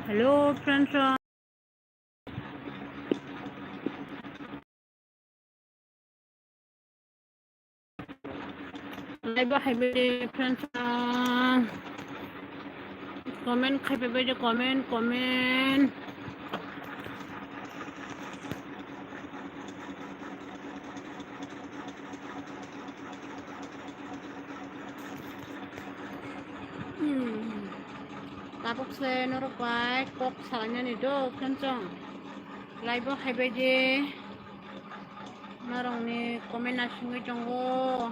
Hello, friends. Live حبيبي friends. Comment حبيبي comment. Tapos norokay kok salahnya nih do friends. Live حبيبي narong nih comment nasungi jonggo.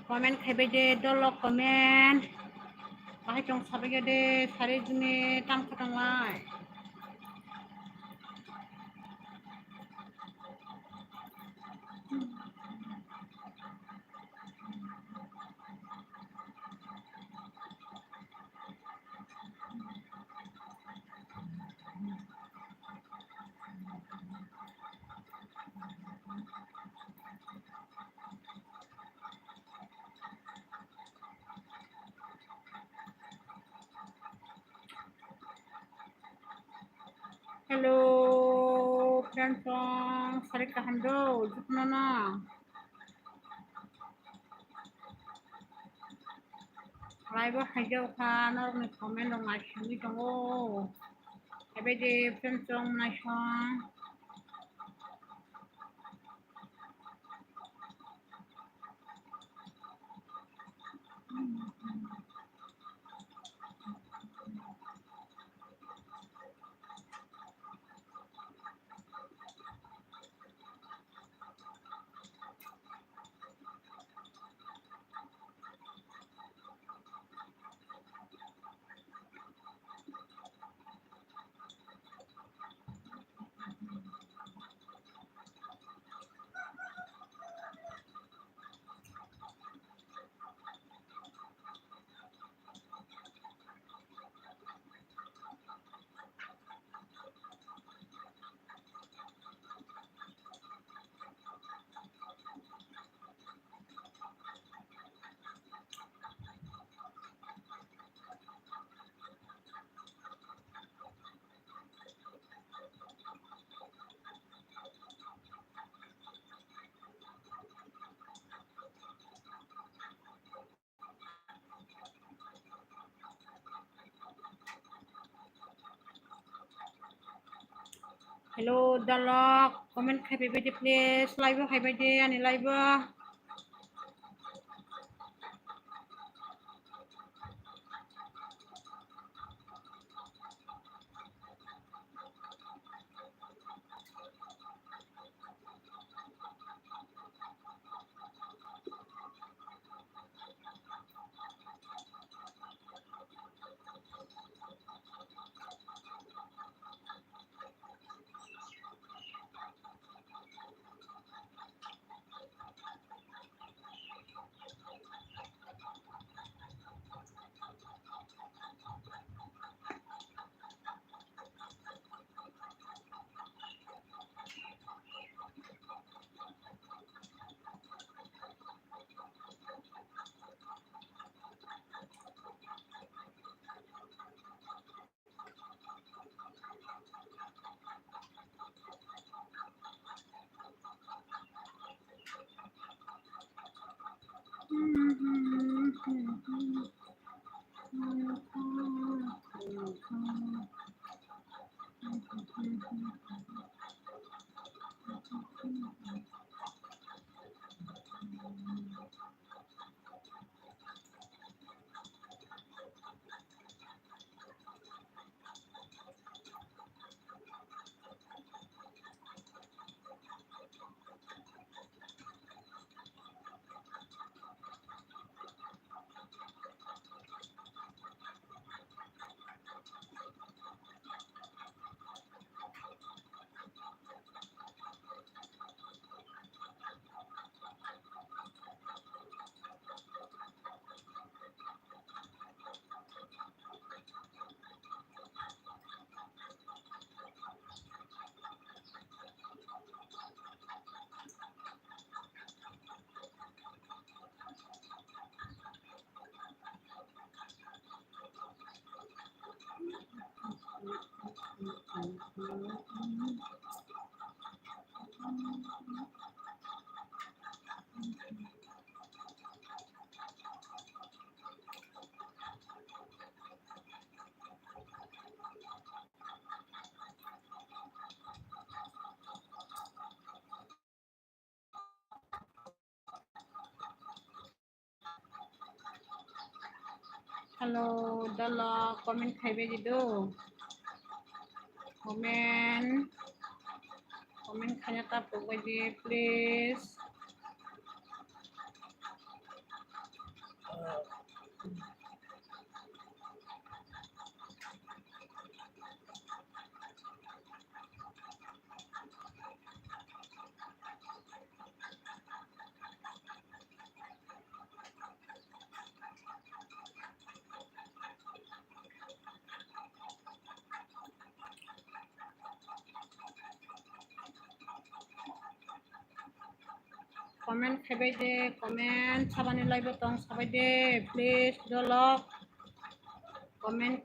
Comment حبيبي dolok comment. Pakai jong sabi gede sari juni tam katang lai. Hello, friends. Sari kaham do, jukna na. Live hijau kan orang nih komen dong ngasih tunggu. Habis di friends nashong. Hello, dalok. Komen happy birthday please. Live happy birthday ani live. hello dala comment khaibe dido comment khanya ta pokoi di please comment khaibe de comment sabani live tong sabai de please dolok comment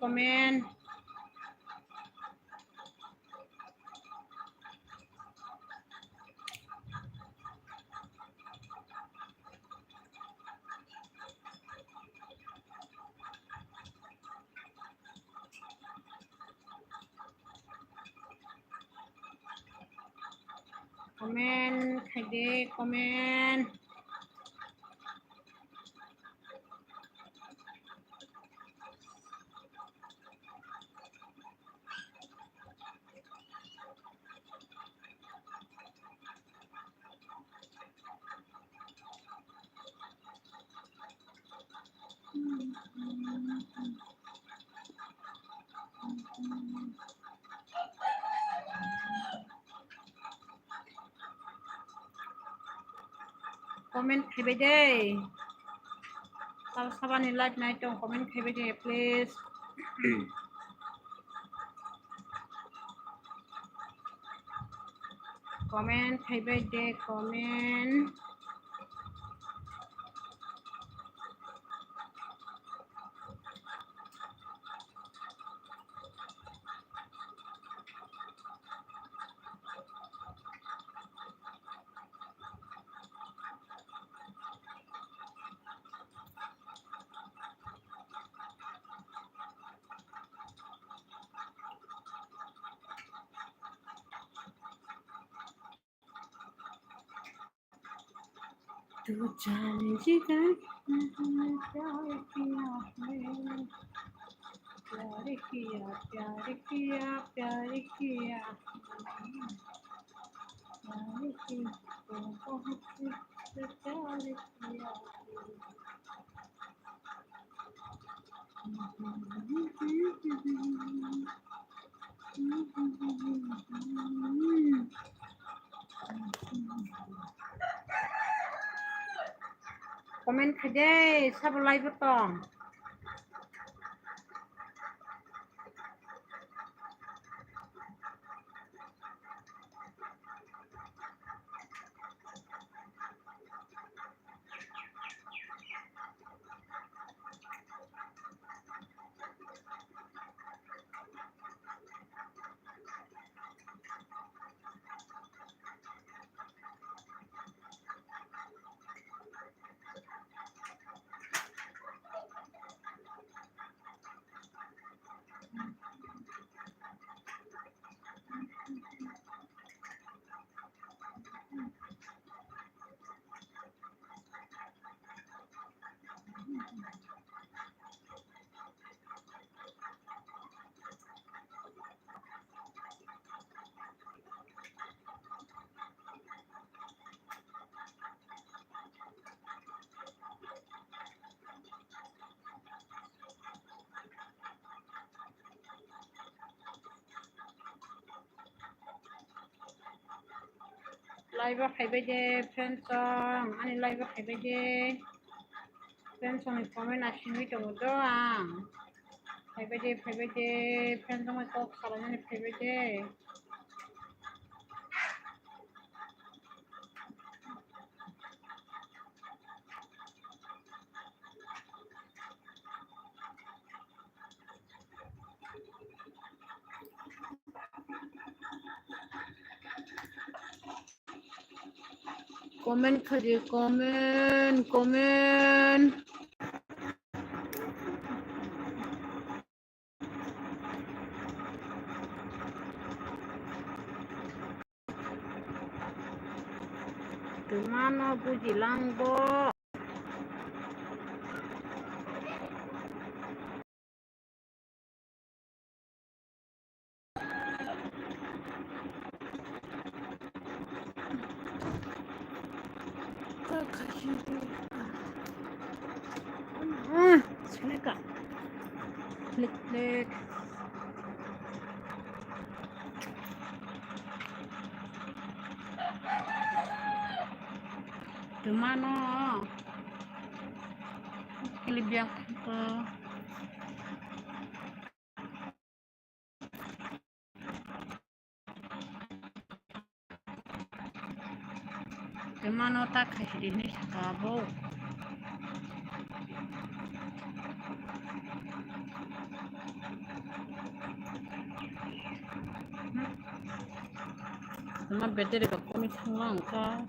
khaide comment comment khaibe de sabani live nai tong comment khaibe de please comment khaibe de comment तू जाने जिगर प्यार किया है प्यार किया प्यार किया प्यार किया प्यार किया बहुत प्यार किया comment khade sab live tong live khaibe de friend song ani live khaibe de friend song comment ashini tong do khaibe de friend song ko khalani khaibe de comment khade comment Gimana bujilang bo seleka klik di mana pilih biang ke di mana tak ini kabel sama beda dekat komit langka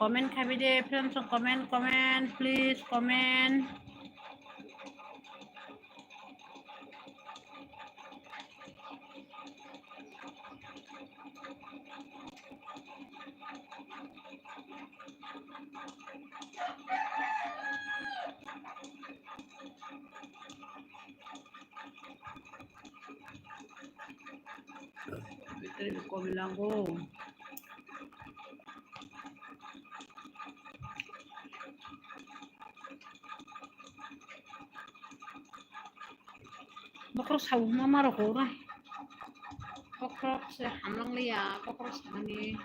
komen kami deh friends komen please komen Betul kau bilang go bakal sawah mama rokok Pokok hamlang liya, pokok hani.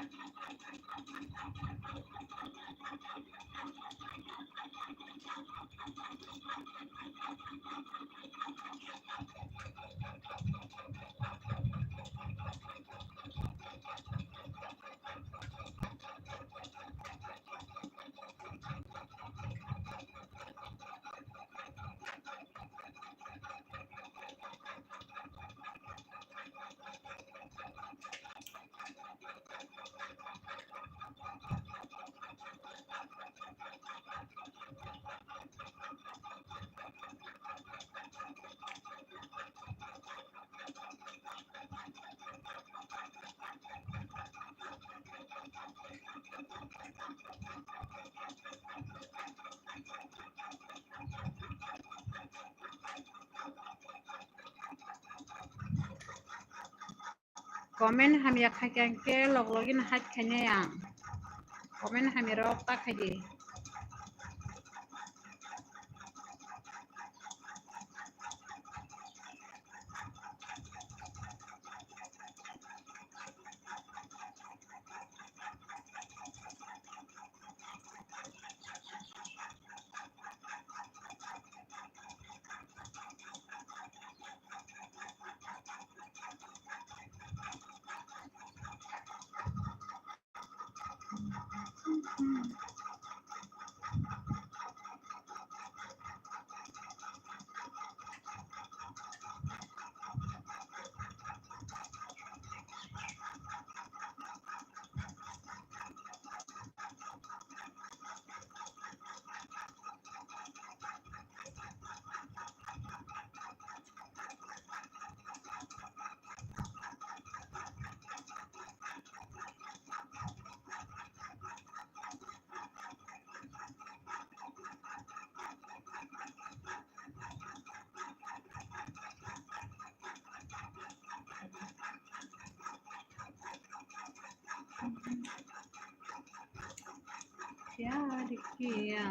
Komen ham ya kakek login hat kene yang. Komen ham ya rok tak aja. Ya dikia.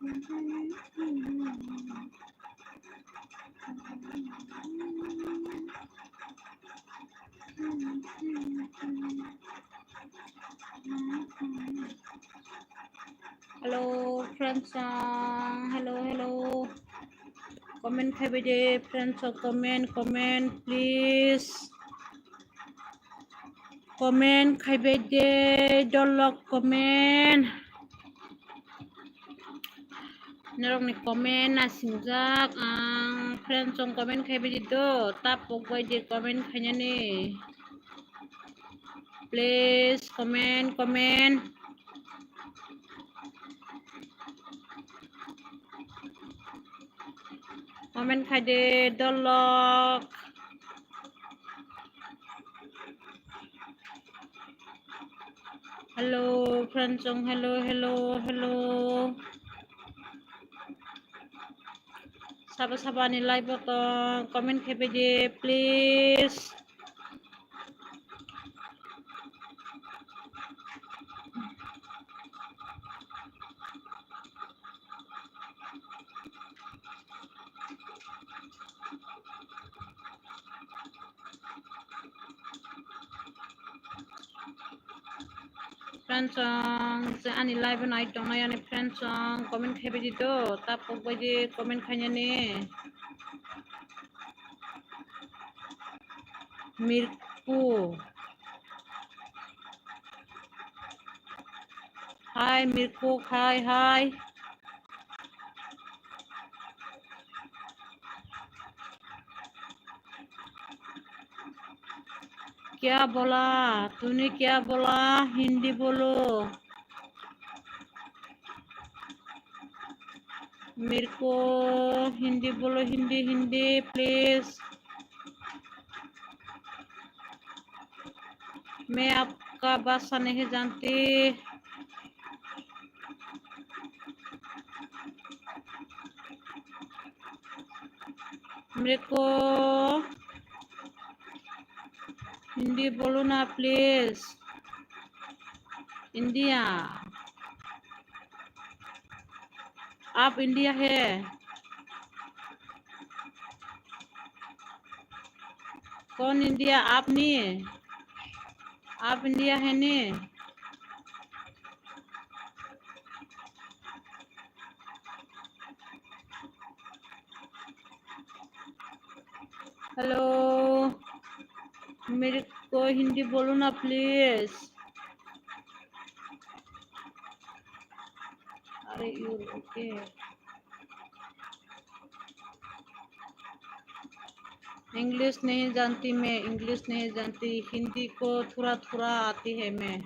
Hello friends, hello. Comment খাইবে যে friends, comment please. Comment খাইবে যে dolok comment. Narong ni comment na singjak ang friends song comment khaibe dito tapok bai je comment khanya ni. Please comment. Comment khai de dolok. Hello friends song, hello. Saba ni live to comment khaibe je please. Friends song ani live night dong na yani friends song comment khaibe dito tapok bai je comment khanya ni. Mirko. Hi Mirko, hi. क्या बोला तूने, क्या बोला? हिंदी बोलो मेरे को, हिंदी बोलो, Hindi please. मैं आपका भाषा नहीं जानती. मेरे को हिंदी बोलो ना प्लीज. इंडिया, आप इंडिया है? कौन इंडिया? आप नहीं, आप इंडिया है नहीं? हेलो, मेरे को हिंदी बोलो ना प्लीज. अरे यू ओके. इंग्लिश नहीं जानती मैं, इंग्लिश नहीं जानती. हिंदी को थोड़ा आती है मैं.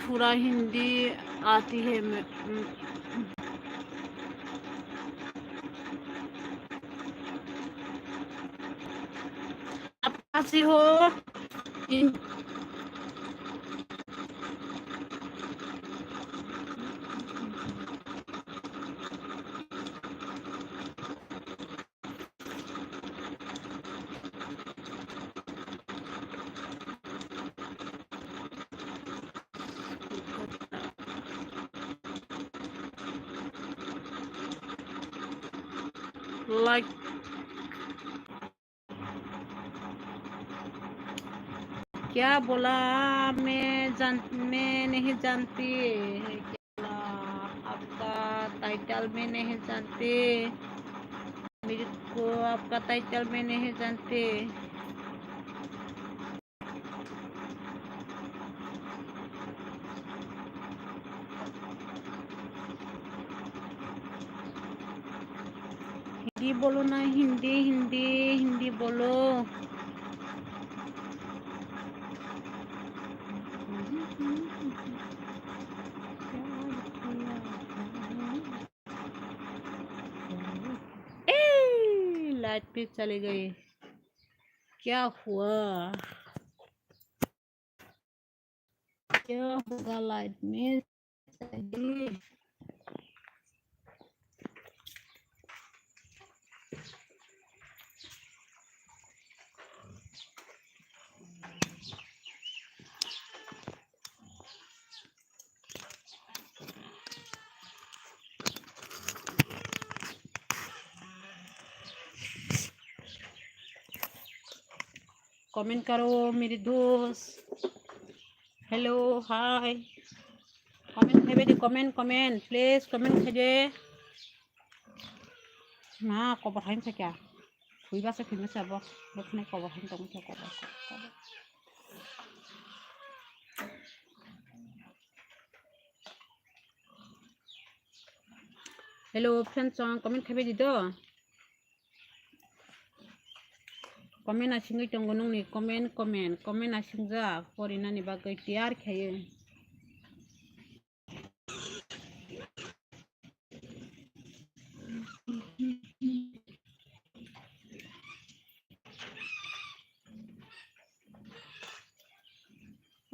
थोड़ा हिंदी आती है मैं. आप कहाँ से हो? लाइक क्या बोला? मैं नहीं जानती. क्या आपका टाइटल में नहीं जानती. मेरे को आपका टाइटल में नहीं जानती. हिंदी बोलो ना, हिंदी बोलो. लाइट पे चली गई, क्या हुआ? क्या होगा लाइट में कमेंट करो मेरे दोस्त। हेलो हाय कमेंट खाइबे दे कमेंट प्लीज कमेंट खाइबे ना कबर हाइन क्या फुईबा से फिर से अब देखने कबर हाइन तो मुझे कबर हेलो फ्रेंड्स कमेंट खाइबे दे दो कमेंट आसिंगै दंग नोंनि कमेंट आसिंजा फरिनानि बागै तियार खायो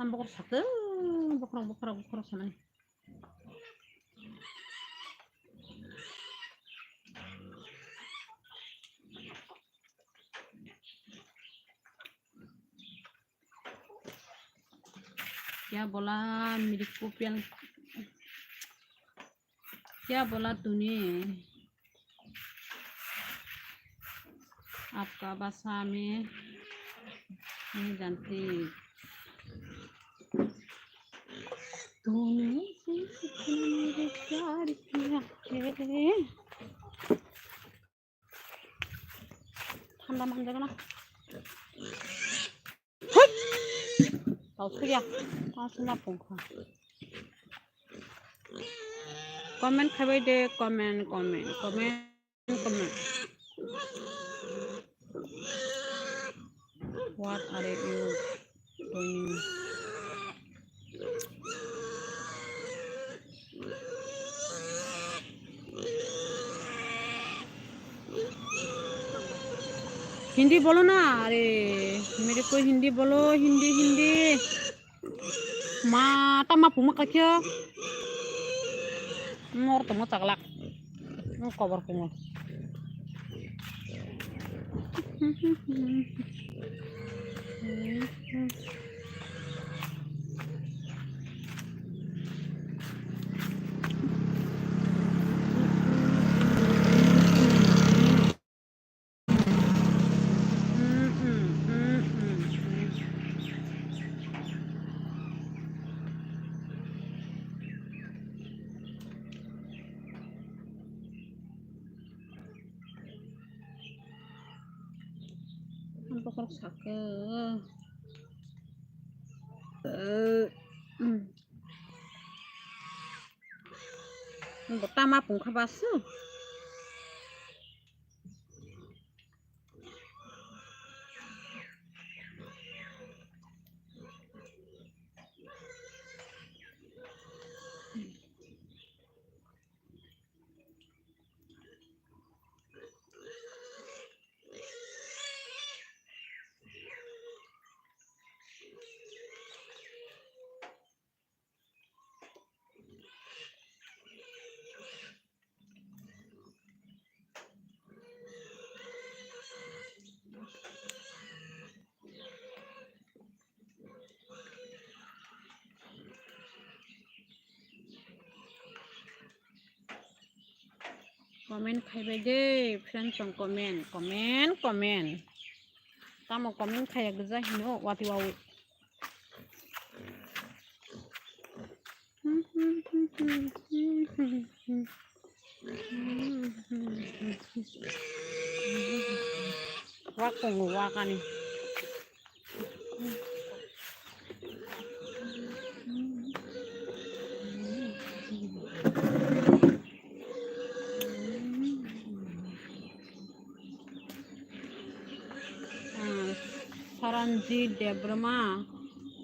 Ang bukor sakit, bukor sana. क्या बोला मेरी कॉपियां क्या बोला तूने आपका भाषा में नहीं जानती तूने मेरे प्यार किया है ठंडा मान जाएगा ना tahu ya langsung lapung komen खाइबे दे komen what are you doing Hindi बोलो ना अरे मेरे को हिंदी बोलो Hindi mata mah pumak aja ngor temu caklak mau kabar pungut Pokok sakit. Pertama pun kabasu. Komen खाइबे दे friends komen kamu komen kayak geza hino wati wawi wakung wakani Saranji Debrama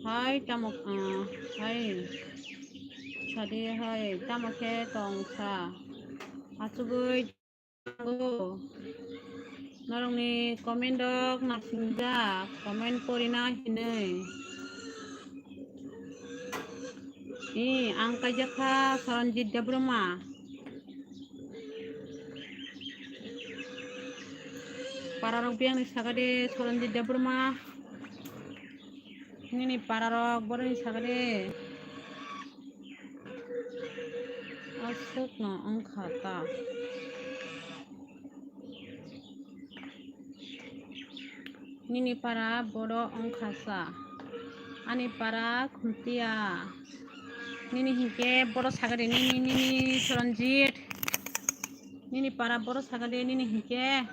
hai tamok hai sadi hai tamoke tongsa asugoi go narongni komen dok nasinja komen porina hinai ang kajaka saranjit dabruma pararok biang ni sagade saranjit dabruma ini pararok boro ni sagade asuk no angkata ini para boro angkasa ani para khuntia nini hingke boro sagade nini saranjit nini para boro sagade nini hingke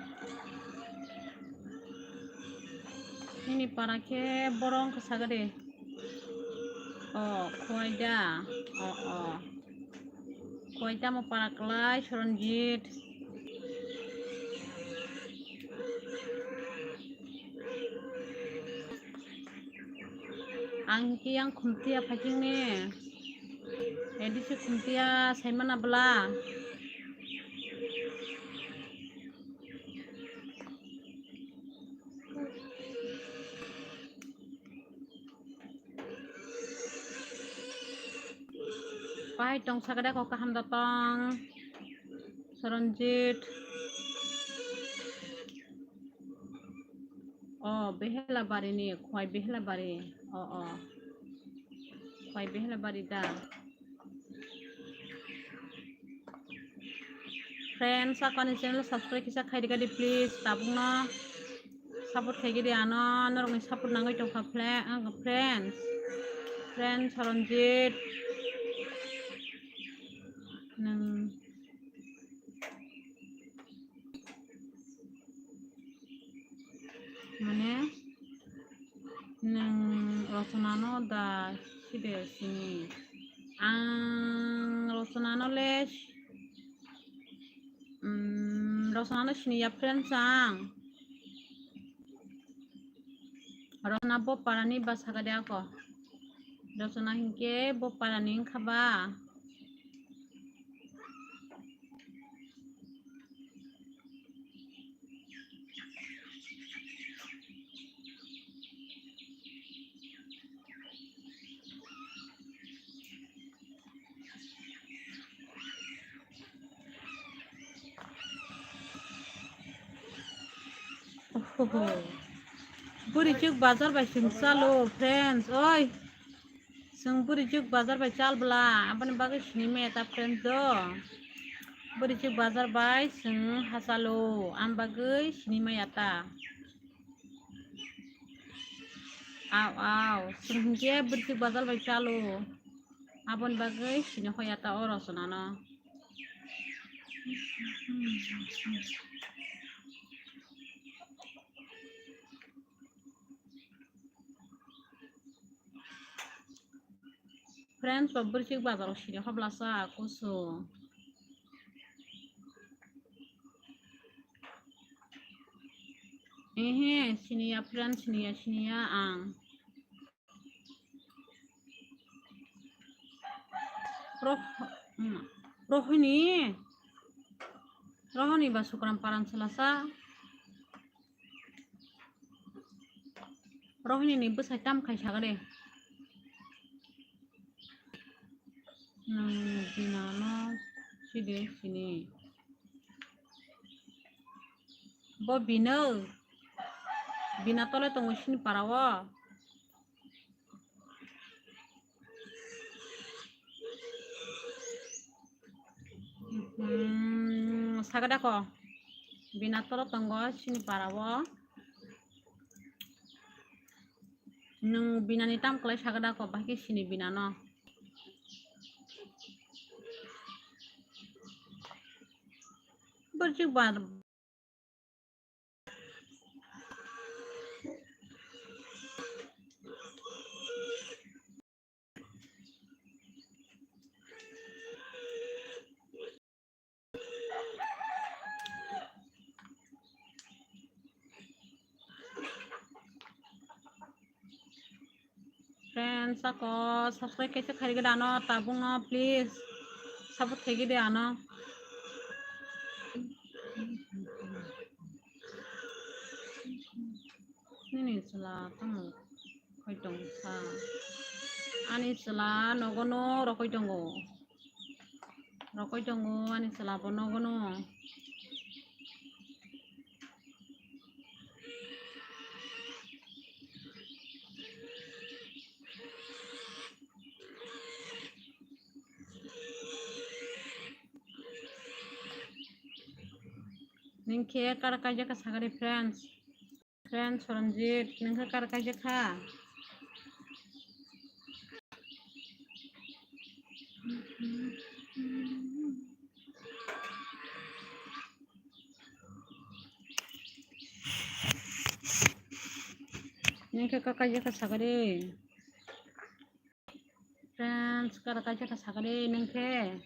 nini para ke borong kesagade khoida khoida mo para kelai saranjit angki yang khuntia pacing ne edisi khuntia saimana bela pai tong sagada ko kaham datang saranjit behela bari ni khwai behela bari khwai behela bari da friends akani channel subscribe kisa khairi gadi please tabungno support khaigi di ano norokni support nangai tongkha friends saranjit nang mane nang rosonano da side sini ang rosonano les rosonano sini ya friends ang rosona bo parani basagade ako rosona hingke bo parani khaba Burijuk bazar by simsalo friends oi sung burijuk bazar by chal bla abani bagai sini me ta friends do burijuk bazar by sung hasalo am bagai sini me yata aw sung ge burijuk bazar by chalo abon bagai sini hoyata orosonana friends burijuk bazar sini hoblasa kusu sini ya friends sini ya ang rohani basukram paran selasa rohini ni besai tam khai sagade binano side sini bo bina tole tongo sini parawa sagada ko bina tole tongo sini parawa nung binani tam klai sagada ko baki sini binano berjuk bar friends ako subscribe kaisa khari gada ano tabung no please support khagi de ano ini sela kamu khoi tong sa Ani sela nogono rokoi tunggu. Rokoi tunggu ani sela po nogono. Ningke karakaja ka sagari friends. Friends Ranjit, ningke karakaja ka. Ningke karakaja ka sagari. Friends karakaja ka sagari ningke.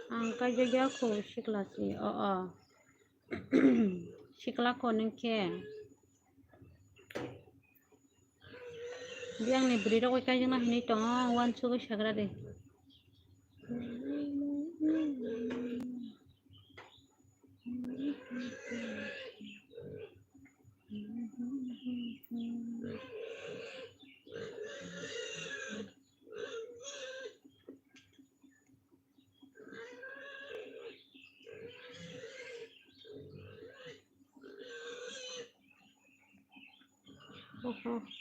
Angka jaga aku siklasi. Oh. Siklako ningke. Biang ni beri rokoi kaja na hini tong wan suku sagra deh.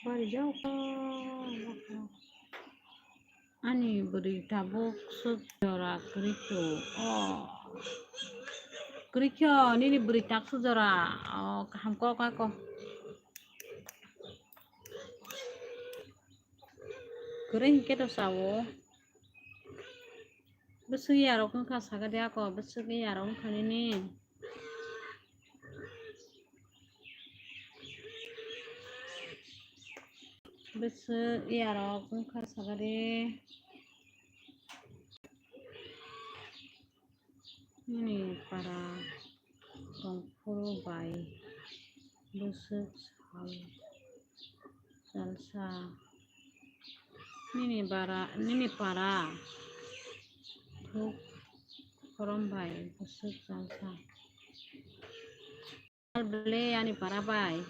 Bari jauh ani berita box sejarah kerikyo. Oh, kerikyo ini berita sejarah. Oh, kaham ko kako. Kering kita sawo. Besu ya rokun kasaga dia ko besu ya rokun kali ini. Besu ya rokun kasaga deh. Ini para kompul bayi busuk salsa ini para tuh korom bayi busuk salsa beli yani para bayi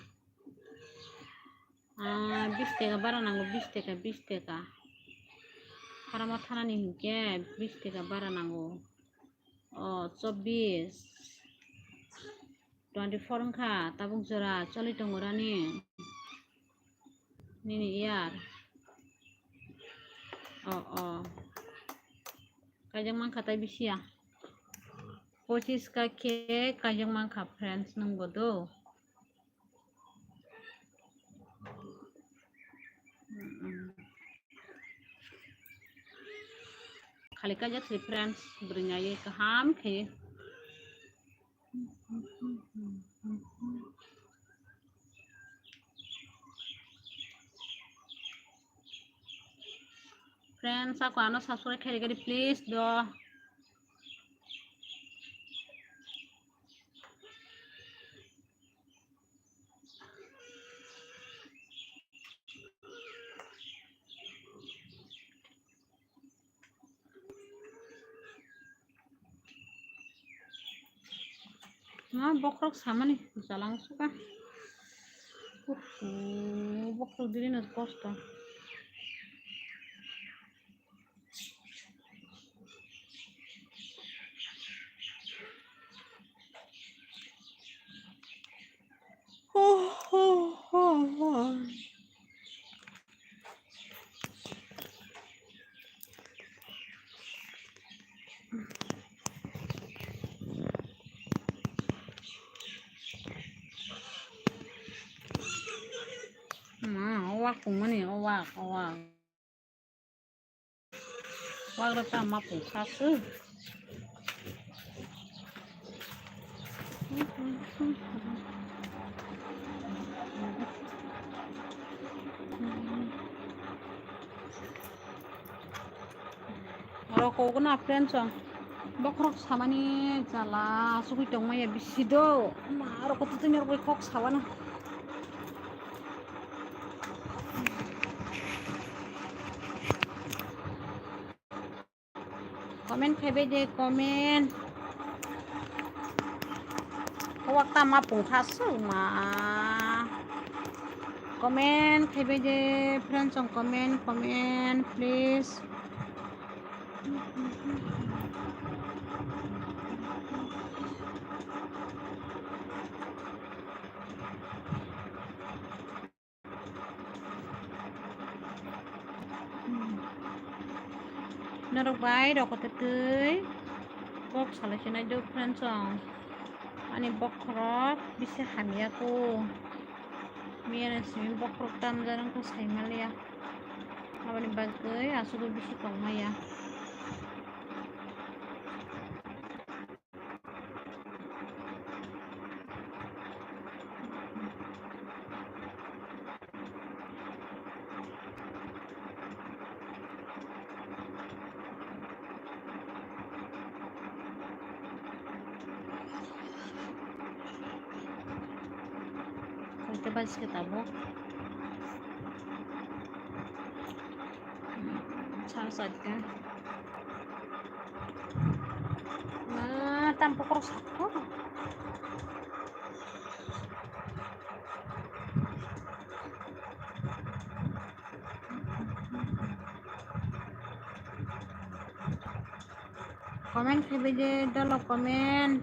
bisteka bara nango bisteka para matana nih ke bisteka bara nango. Oh, 24 ka tabung jera coli tongorani nini iyar. Oh kajang mang kata bisi ya 25 ka ke kajang mang ka friends nunggu do. Kali kajak si friends bernyanyi ke ham ke friends aku ano subscribe kali please do. Nah, bokrok sama nih bisa langsung kan. Bokrok diri nut posto. Owak kumani owak rata mapu sasu. rokok na friends ang bokrok samani jala sugui tongmaya bisido ma rokok tu ni rokok kok sawana komen khaibe de komen wakta ma pungkhasu ma komen khaibe de friends ang komen please narok bai rokok tetei kok salachina do friends ang ani bokrok bisa hamia ko mian simi bokrok tam jarang ko saimalia abani bagai asugo bisi tongmaya kita bahas ketabo saja nah tanpa cross aku komen KBJ dulu komen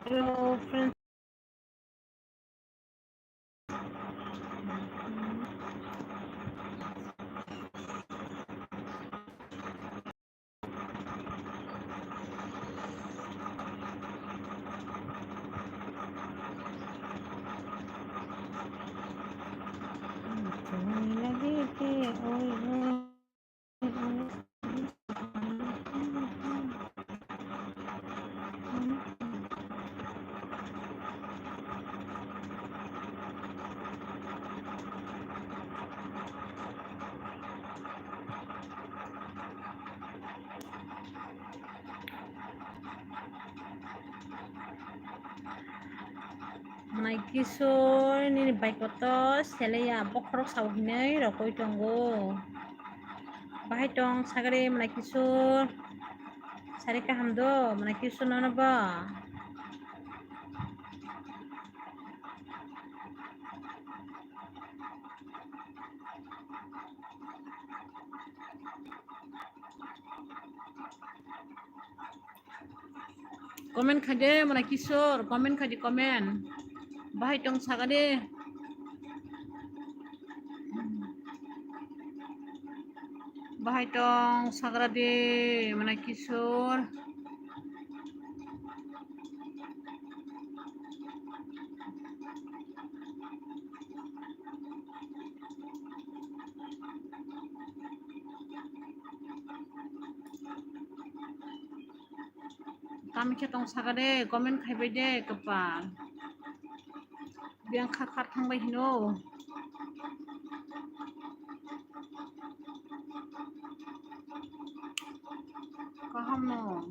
hello friends lagi ke Mai kisor ini baik kotos selaya bokrok sawhinai rokoi tonggo bahai tong sagare mana kisor sarika hamdo mana kisor nana ba komen khade mana kisor komen khadi komen bahai tong sagare bahai tong sagrade mana kisor kami ketong sagade komen khaibe de kepal yang kakak tambah hino kaham no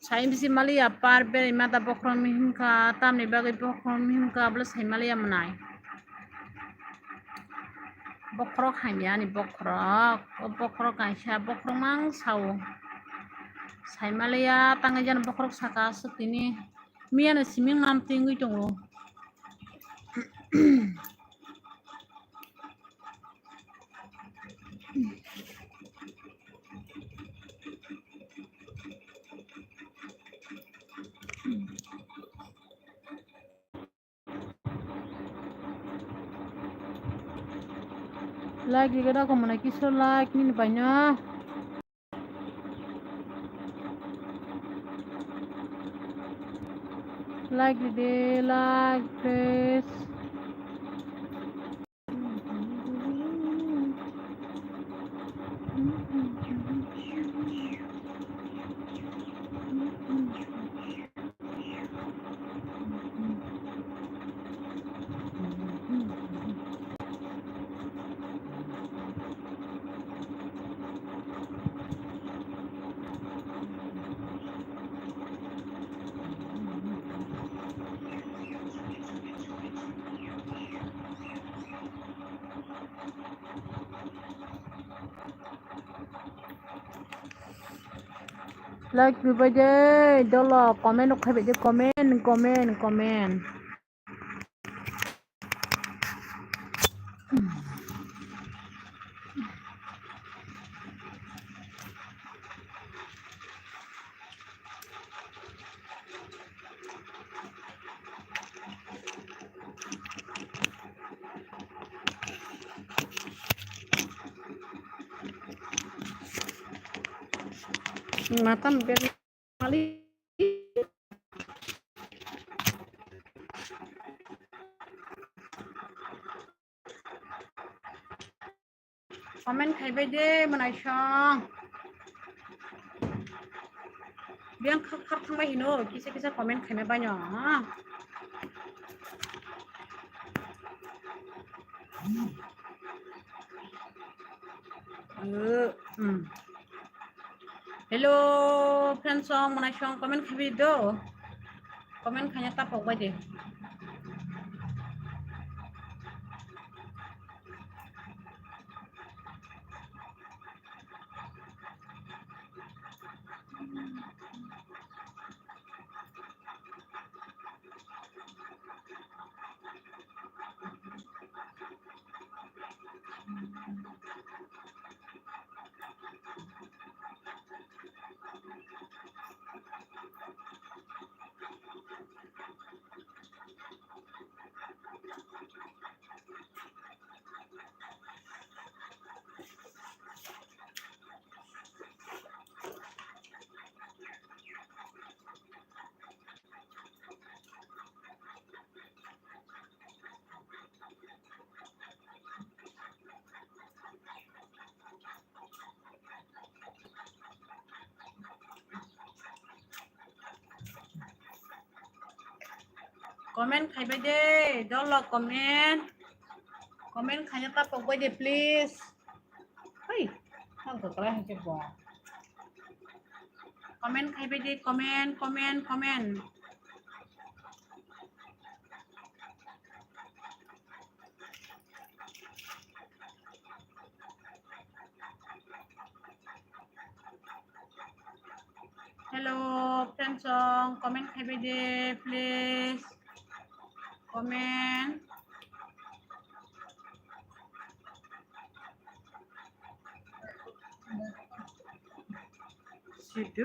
saya bisa malia par ber mata pokron mihimka tam ni bagai pokron mihimka plus saya malia menai bokrok hanya ni bokrok kaisa bokrok mang sau saya malia tangajan bokrok saka setini mian siming mam tinggi tunggu lagi kita aku mana kisah like ini banyak like deh like please like bây giờ đó là comment nó khai bây giờ comment mata biar kali komen khai bây giờ mà này xong biang khắc thang bay hino kisah komen khai mấy banyak hello friends song mana song komen khai video komen khanya tapok baje komen khai bây giờ đó là comment khanya tapok baje please hey hang ko kala hake bo comment khai bây giờ comment hello friends song comment khai bây giờ please comment situ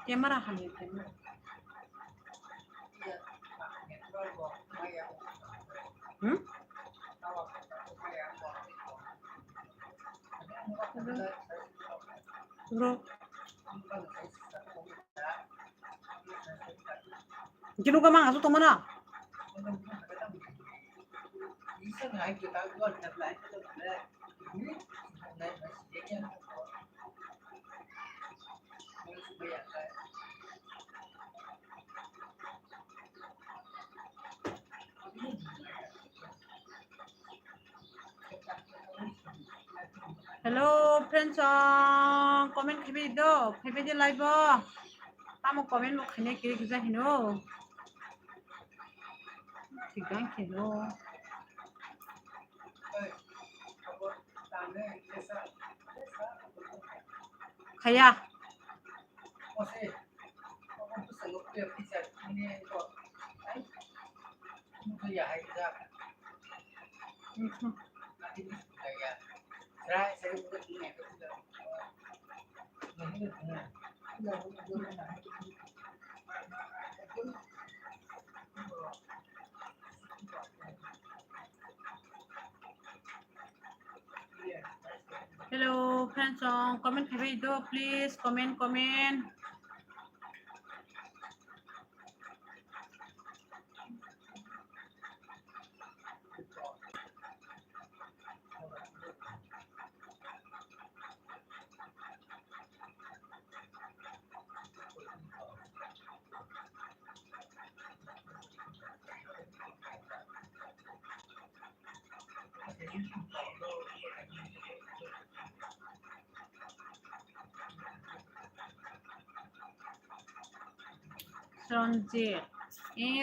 Camera kali camera. Bro. Jinu ka mang asu tomana. Hello friends, comment khabi do khabi je live tamo comment mo khane kiri kiza hino tigang kino khaya Hello friends, comment khabi do please comment. Ranjit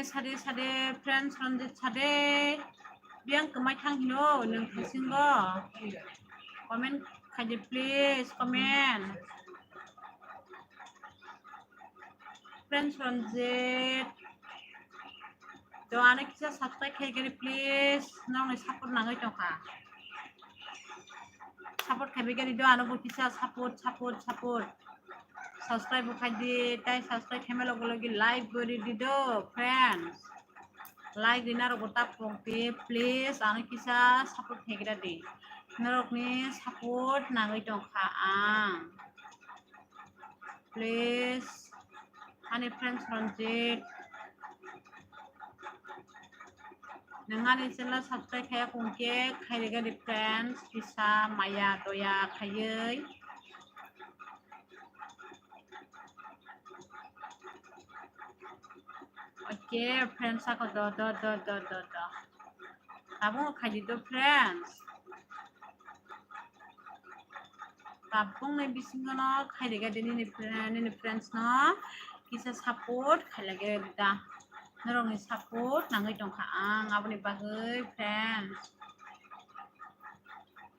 sade friends Ranjit sade biang kemai thang hino nung singo comment khaji please comment friends Ranjit do ana kisa subscribe khaigari please nong support nangai tongkha support khaibigari do ana kisa support subscribe khaidi tai subscribe khame logi like gori dido friends like dinar gota pongte please ana kisa support khagira di narokni support nangai tongkha ang please ani friends Ranjit nangani channel subscribe khaya kongke khairigari friends kisa maya doya khayei okay friends ako do tabung khaji do friends tabung na bisingo no khairigari ni friends no kisa support khailage da narong support nangai tongkha ang aboni bagai friends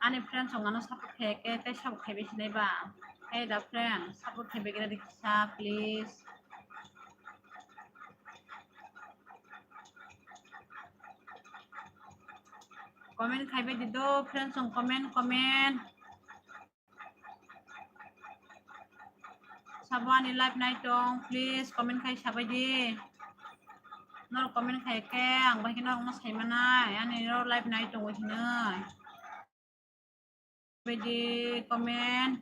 ani friends ongano support kheke tai support khaibe sinai ba hey da friends support khaibe gira diksa please comment khaibe dido friends ong comment sabani live night tong please comment khai sabai di nor comment khai ke ang bai kino ngos khai manai ani nor live night tong wajinai di comment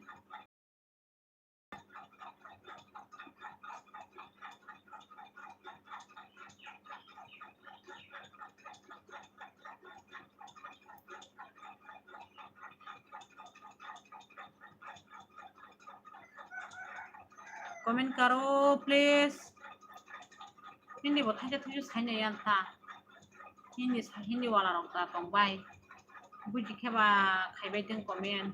comment karo please hindi bothai ja thuju saine yanta hindi wala rok ta tong bai buji kheba khaibai teng comment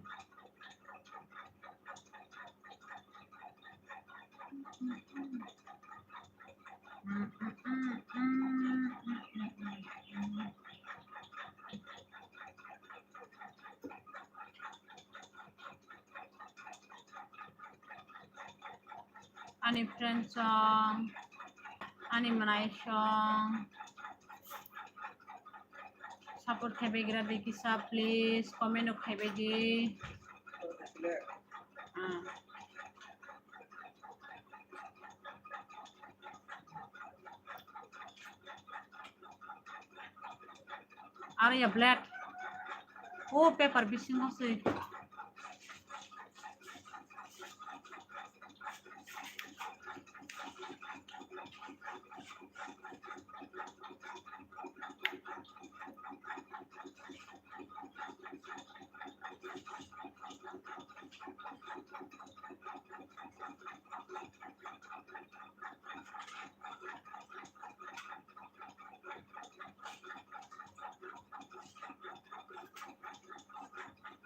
ani friends song ani manai song support khaibai gira dikisa please comment o khaibai di Aria black. Oh, paper bising masih.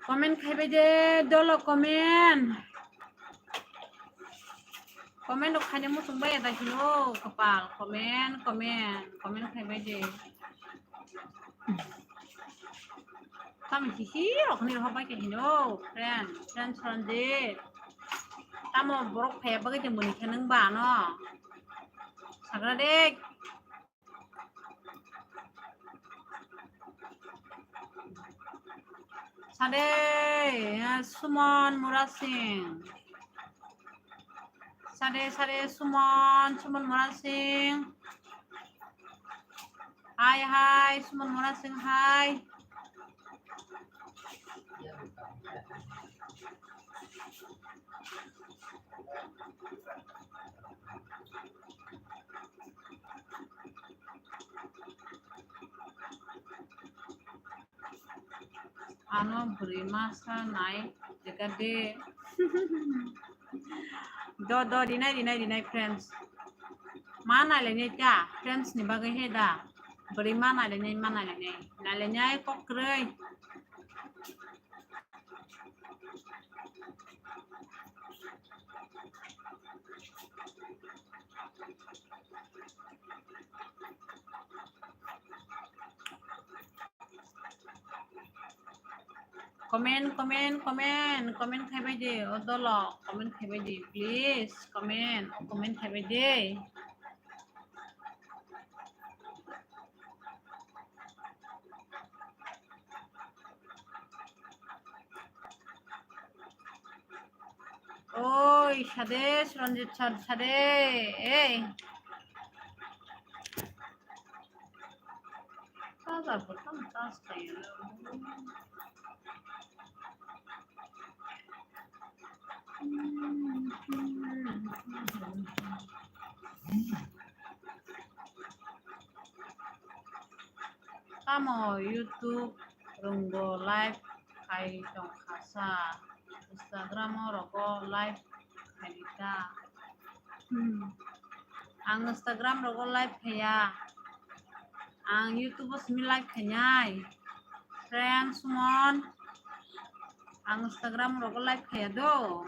Comment খাইবে যে dolo comment. Comment dok খাইনে mo sumbai ada kilo kepal. Comment খাইবে যে. Kami sisi rok ni roh baik kilo friend transit. Tamo borok phaya bagai je muni kheneng ba no. Sagra dek. Sade Sumon Murasing. Sade Sumon Murasing. Hai Sumon Murasing hai. Ano beri masa naik dekade. Do dinai friends. Mana lene ja friends ni bagai heda. Beri mana lene. Nalenya kok krei. Comment খাইবে যে odol comment খাইবে যে please comment খাইবে যে ওই সাদেশ রঞ্জিত সাদে এই কাজার প্রথম কাজ তাই Kamu YouTube runggo live kai dong kasa Instagram rogo live kai dita ang Instagram rogo live kaya ang YouTube semi live kanyai friend sumon ang Instagram rogo live kaya do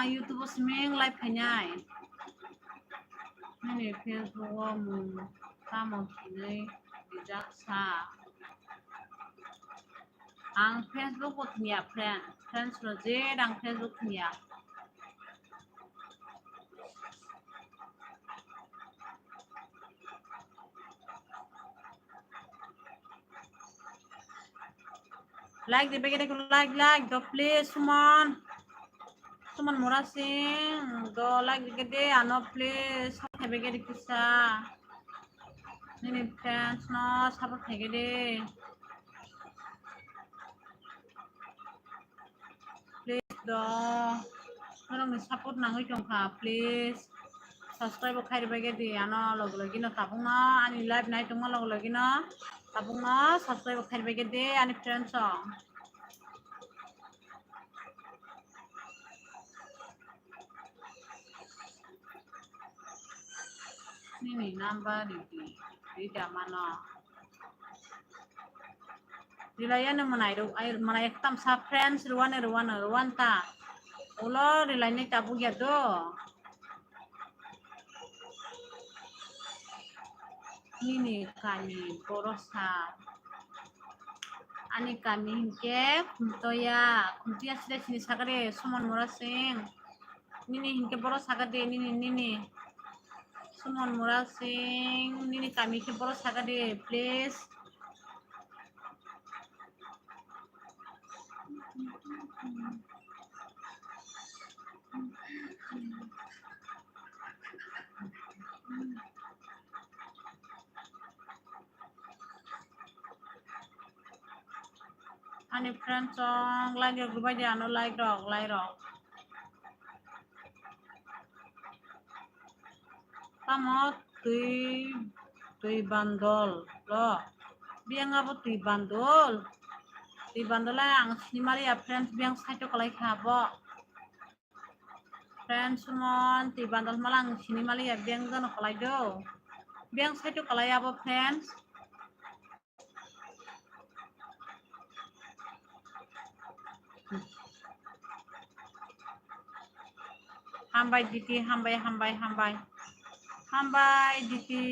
YouTube semi live kanyai ini Facebook mu kamu kini jaksa ang Facebook punya friends roje ang Facebook punya like di bagi like do please Sumon Murasing do like gede ano please sampai bagi kisah ini friends no support gede please do orang support nangai jongka please subscribe khai bagi di ano lagi no tabung no ani live night tunggu lagi no tabung no subscribe khai bagi di ani friends so ini number di mana Rilayan manai tam sa friends ruan ta ulo rilayan tabu ya do ini kami porosa ani kami hingke kumtoya sudah sini sagare Sumon Murasing ini hingke boros sagade ini Sumon Murasing ini kami ke boros sagade please Ani friend song like rok dubai dia ano like rok. Kamu tui bandol lo. Biang apa tui bandol? Tui bandol lah ang sinimali ya friends biang satu kalau ikabo. Friends mon tui bandol malang sinimali ya biang kan kalau do. Biang satu kalau ya friends. Hambai diti hambai diti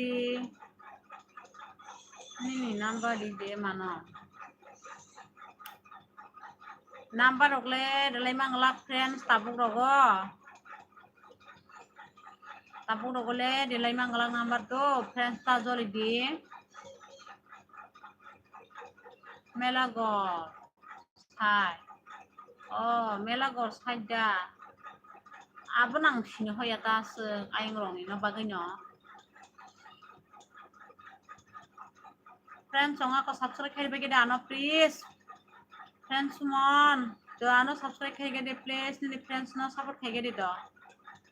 ini number di mana number okle dalai manglak friends tabuk rogo le dalai manglak number tu friends ta joli di melagor sai oh melagor sai da abang sini hoya tas ayang rong ini bagainya friends songa ko subscribe kari bagi dano please friends mon dano subscribe kari gede please ni friends no support kari gede do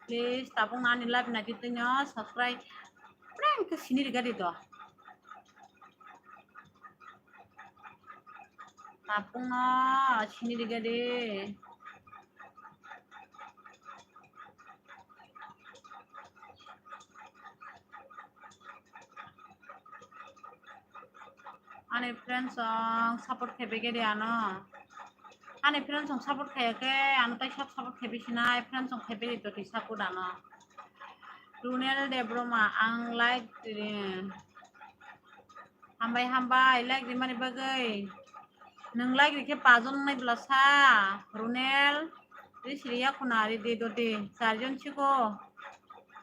please tabung nani live na gitu nyo subscribe friend ke sini gede do tabung no sini gede Ani friends song support kari bagi dano Ani friends song support kaya ke anu tai support kaya sinai friends song kaya bagi do support ano Runel de broma ang like hambai like di mana bagai neng like di ke pajon nai belasa Runel di siria kunari di do di sarjon chiko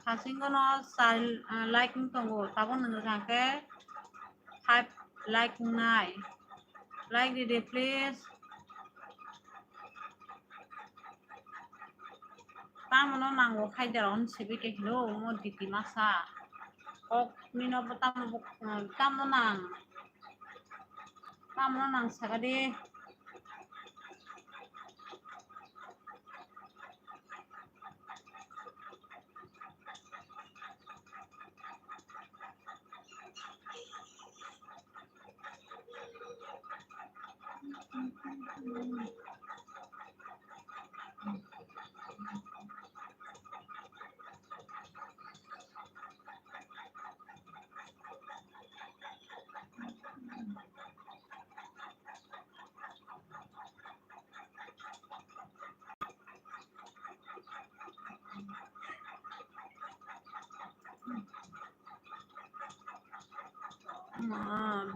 kasinggo no sal like tunggu tabon neng jangke type like nai like di please tamono nango khaidaron sibi ke hilo mo diti masa ok mino tamono nang sagade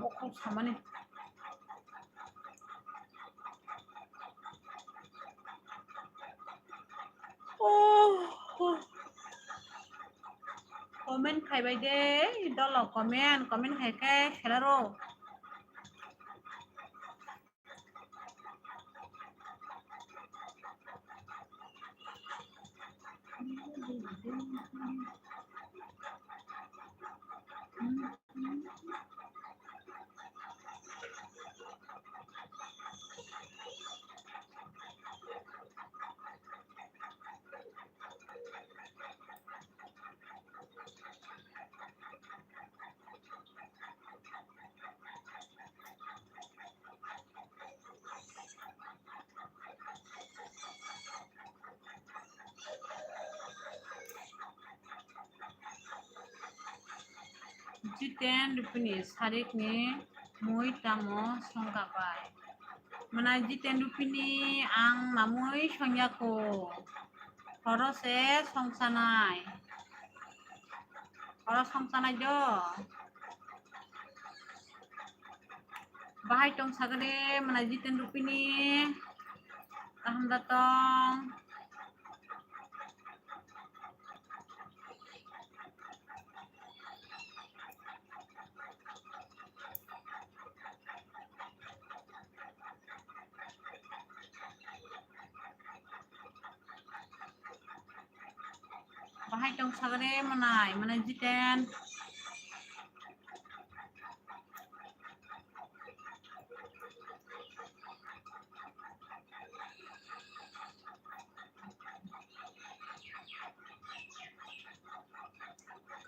bokku samani comment khai bai de dolo comment khai ke khelaro Jiten rupini sarik ni mui tamo songkapai mana jiten rupini ang namui songyako horose songsanai jo bahai tong sagade mana jiten rupini taham datong bahai tong sagade mana jiten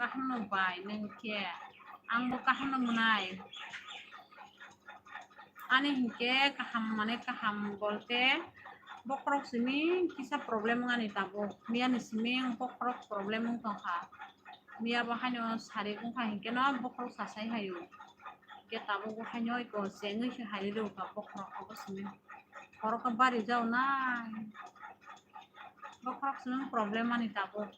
kaham bai nengke angbo kaham munai ani hingke kaham mane kaham bolte bokrok sini kisa problem ngani tabo mia ni siming bokrok problem tongha mia bahanyo sari kung hingke no bokrok sasai hayo ke tabo bahanyo ko sengi se halido ka bokrok ko sini korok bari jauh nai bokrok sini problem ngani tabo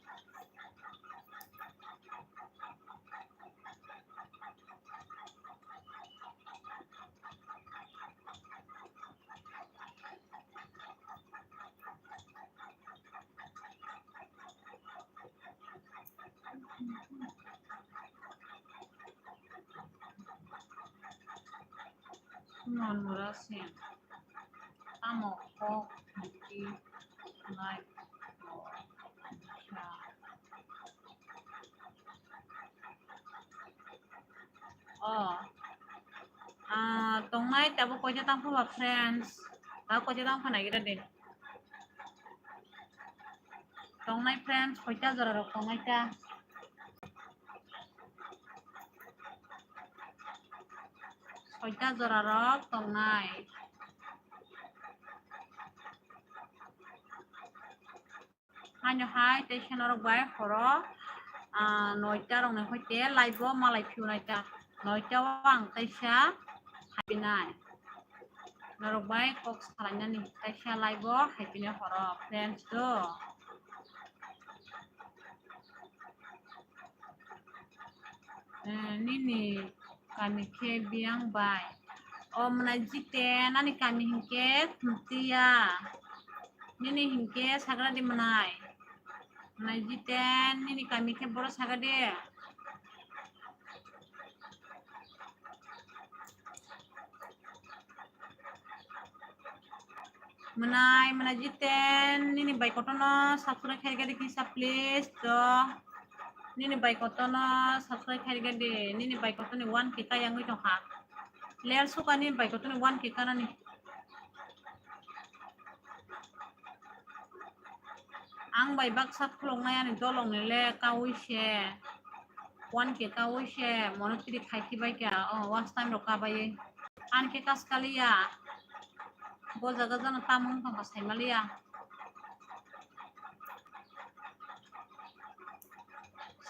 non murasin tamo ko hati nai oh tong mai tabo ko jatang po friends ko jatang po na gira de tong mai friends ko ta zara ro tong mai ta Soita zorarok tongnai hanyo hai te shenarok bai horo noita rong nai hoite laibo malai piu naita noita wang taisha haipinai narok bai kok salanya ni taisha laibo haipine horo friends do nini kami ke biang bai menajite nani kami hingke kuntia nini hingke sagra di menai menajiten nini kami ke boros sagra de menai menajiten nini baik kotono subscribe harga di kisah please do nini baik kotono subscribe harga de nini baik kotono 1 kita yang itu ha layer suka nih baik kotono 1 kita nih ang bai bak sak long na yan dolong le kawishe 1 ke kawishe mono tiri khaiti bai ka last time ro ka bai an ke kas kalia bo jaga jana tamung tong sai malia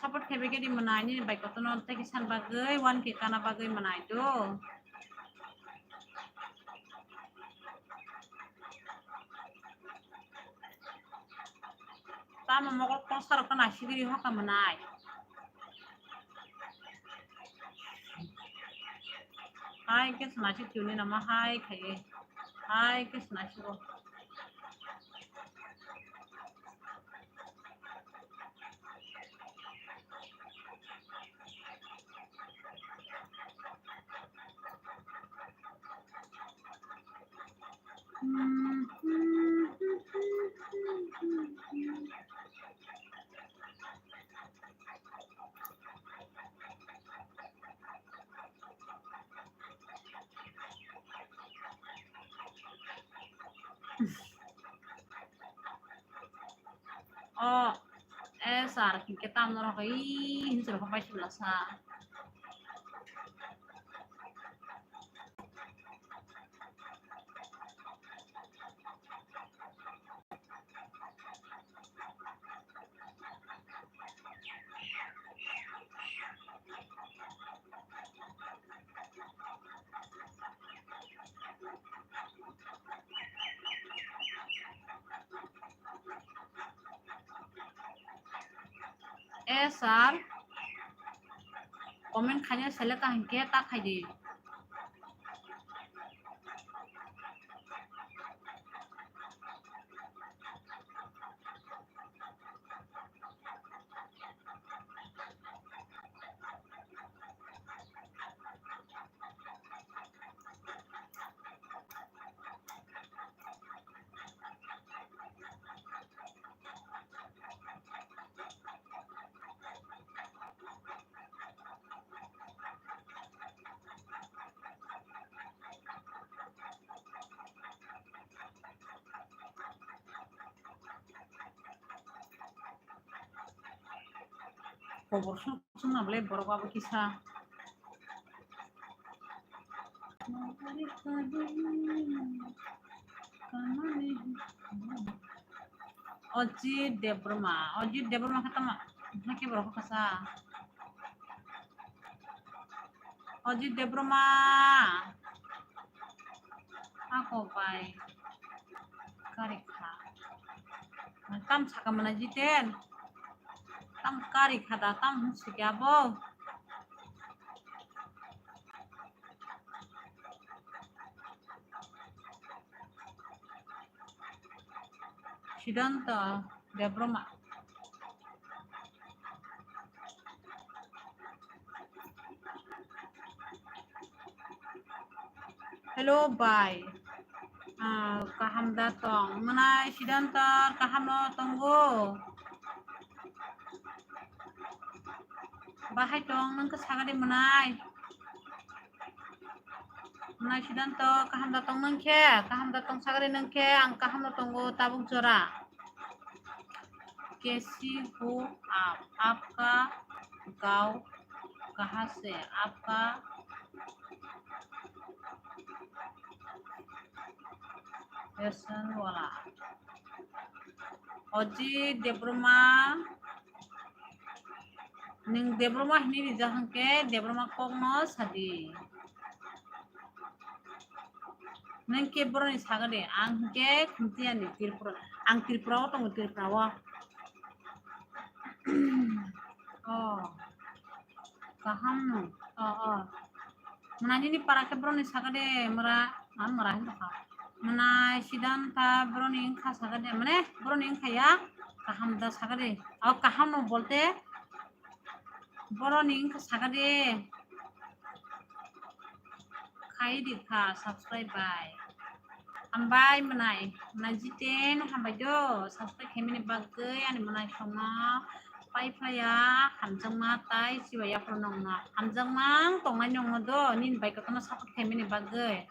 support khebe ke di manai ni bai kotono te kisan bagai 1 ke kana bagai manai do tama mogol kosar kana sigiri hoka manai hai ke snachi tuni nama hai khaye hai ke snachi ro sar kita tamno kai hinsel ko pai lasa sar komen khanya sele ka hingke ta khaidi Kubur sung nablay borok abo kisa. Ojit Debroma kata mak, nak borok kasa. Ojit Debroma, ako bay, karikha. Tam saka mana jiten, tam karikha da tam sikyabo. Sidanta Debroma. Hello bye. Kaham datang. Menai Sidanta kaham no tunggu. Bahai tong nang kesagade menai. Menai Sidanta kaham datang nangke. Kaham datang sagade nangke. Ang kaham no tunggu tabuk jora. कैसी हो आपका गाँव कहाँ से आपका person wala Oji Debroma ning Debroma hini dijahan ke Debroma kogno sadi neng ke bro ni sagade ang ke khumtian ni tirpura ang tirpura tong tirpura oh kaham oh menani ni para ke bro ni sagade mera hin ka menai Sidanta bro ni kha sagade mane bro ni khaya kaham da sagade kaham no bolte bro ni kha sagade khai di kha subscribe by hambai menai jiten hambai do subscribe khemini bagai ani menai soma pai phaya hamjang ma tai siwaya pronong na hamjang mang tongai nong do nin bai ka kana support khemini bagai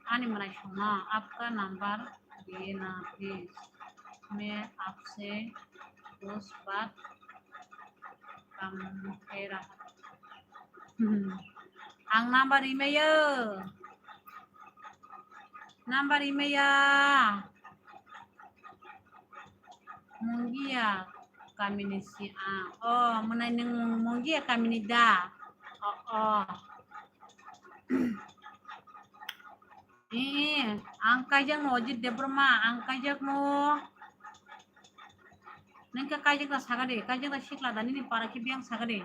ani menai soma आपका number देना please मैं आपसे कुछ बात कर रहा ang number email Munggia kami ni si oh menai neng munggia kami ni da oh ang kajang mo Ojit Debroma ang kajak mo neng ka kajak na sagade kajak na shikla dani ni para ki biang sagade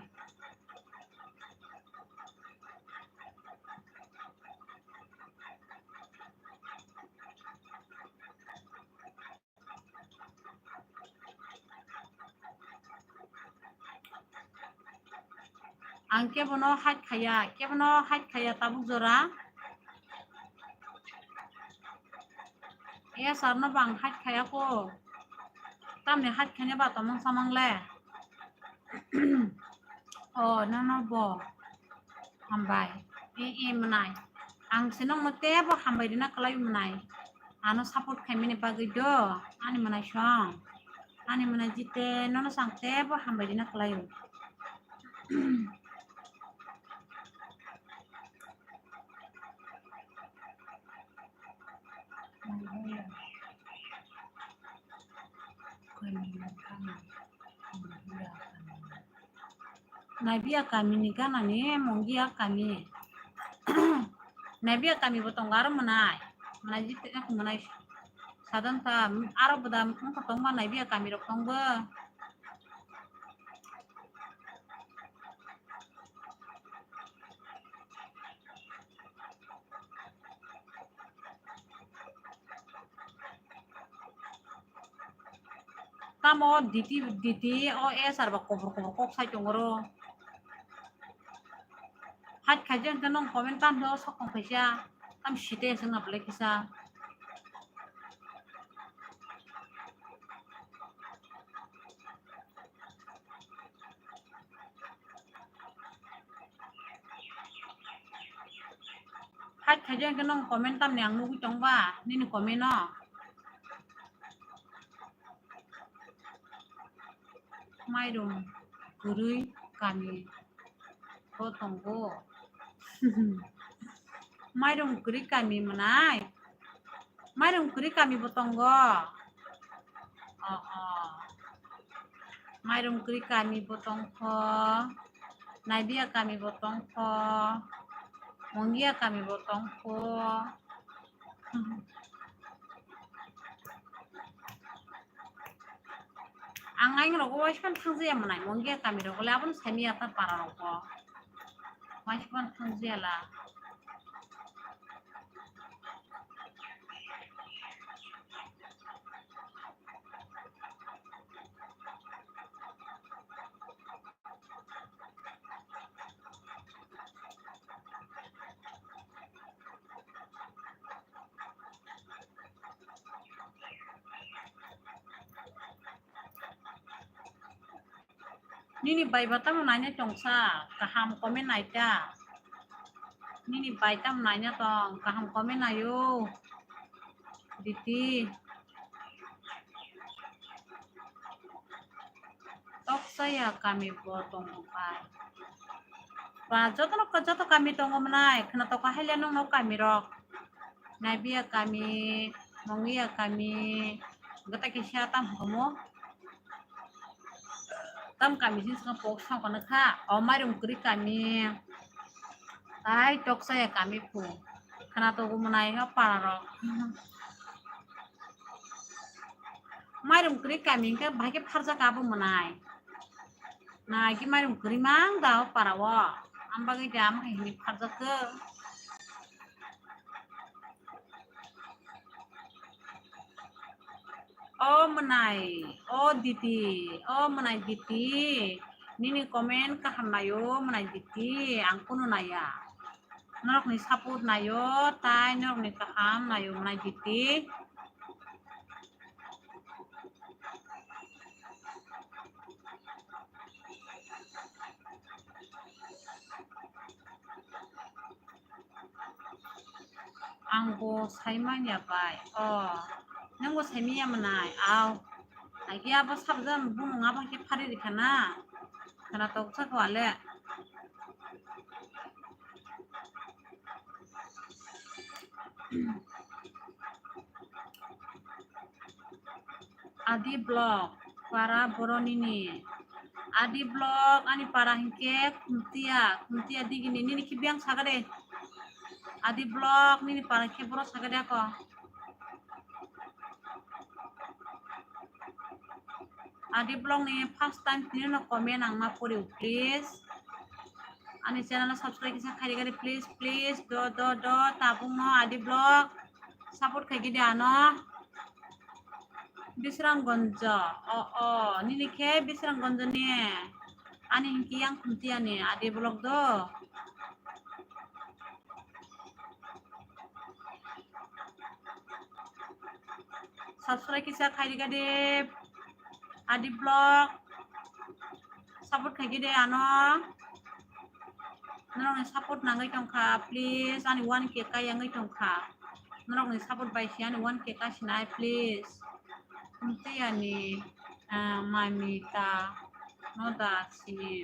ang ke bono hat khaya tabuk jora sarna bang hat khaya ko tamne hat khanya ba tamang samang le oh no bo hambai menai ang sinong mate bo hambai dina kalai menai ano support khamini bagai do ani menai shong ani menai jite nono sang te bo hambai dina kalai Nabia kami ni kan ani monggia kami Nabia kami botong garam menai jite aku menai sadan ta aro badam ko tong ma nabia kami rok tong ba tamo diti o sarba kobor kok sai tongoro hat kajan kanong komentan do sokong kaisa tam shite sing naple kisa hat kajan kanong komentam yang nugu tongba nini komen no माइरं गुरै गामि बतंगो माइरं गुरै गामि मोनाय माइरं गुरै गामि बतंगो माइरं गुरै गामि बतंगो नाइबिया गामि बतंगो मंगिया गामि बतंगो ang aing rogo waispan thangzia manai mongia kami rogo labun semi ata para rogo waispan thangzia la nini bai batam nanya chongsa kaham komen naita nini bai tam nanya tong kaham komen ayo diti tok saya kami potong pai pa joto kami tongo manai khana to kahele nong no kami rok naibia kami mongia kami gata kisya tam homo tam kami sin sang pok sang kana kha o marum kuri kami ai tok saya kami pu khana to gumanai ha para marum kuri kami ka bhage pharja ka bu manai na ki marum kuri mang da para wa ambagi jam hi pharja ke oh menai diti nini komen kaham nayo menai diti angkuno naya norok ni saput nayo tai norok ni kaham nayo menai diti anggo saimanya bai nanggo saimia menai aw lagi apa sabjam bunung apa ki phari dikhana kana toksa kwale adi blog para boronini adi blog ani para hingke kuntia digini nini kibiang sagade adi blog nini para kebro sagade ako adi blog ni first time nino komen ang mapuri please ani channel subscribe kisa khari gari please do tabung no adi blog support khai gidi ano Bisranggonjo nini ke Bisranggonjo ni ani hingki yang kuntia ni adi blog do subscribe kisa khari gadi adi blog support khai gidi ano norok ni support nangai tongkha please ani 1k ka yangai tongkha norok ni support bai si ani 1k ka sinai please kuntia ni mamita noda sini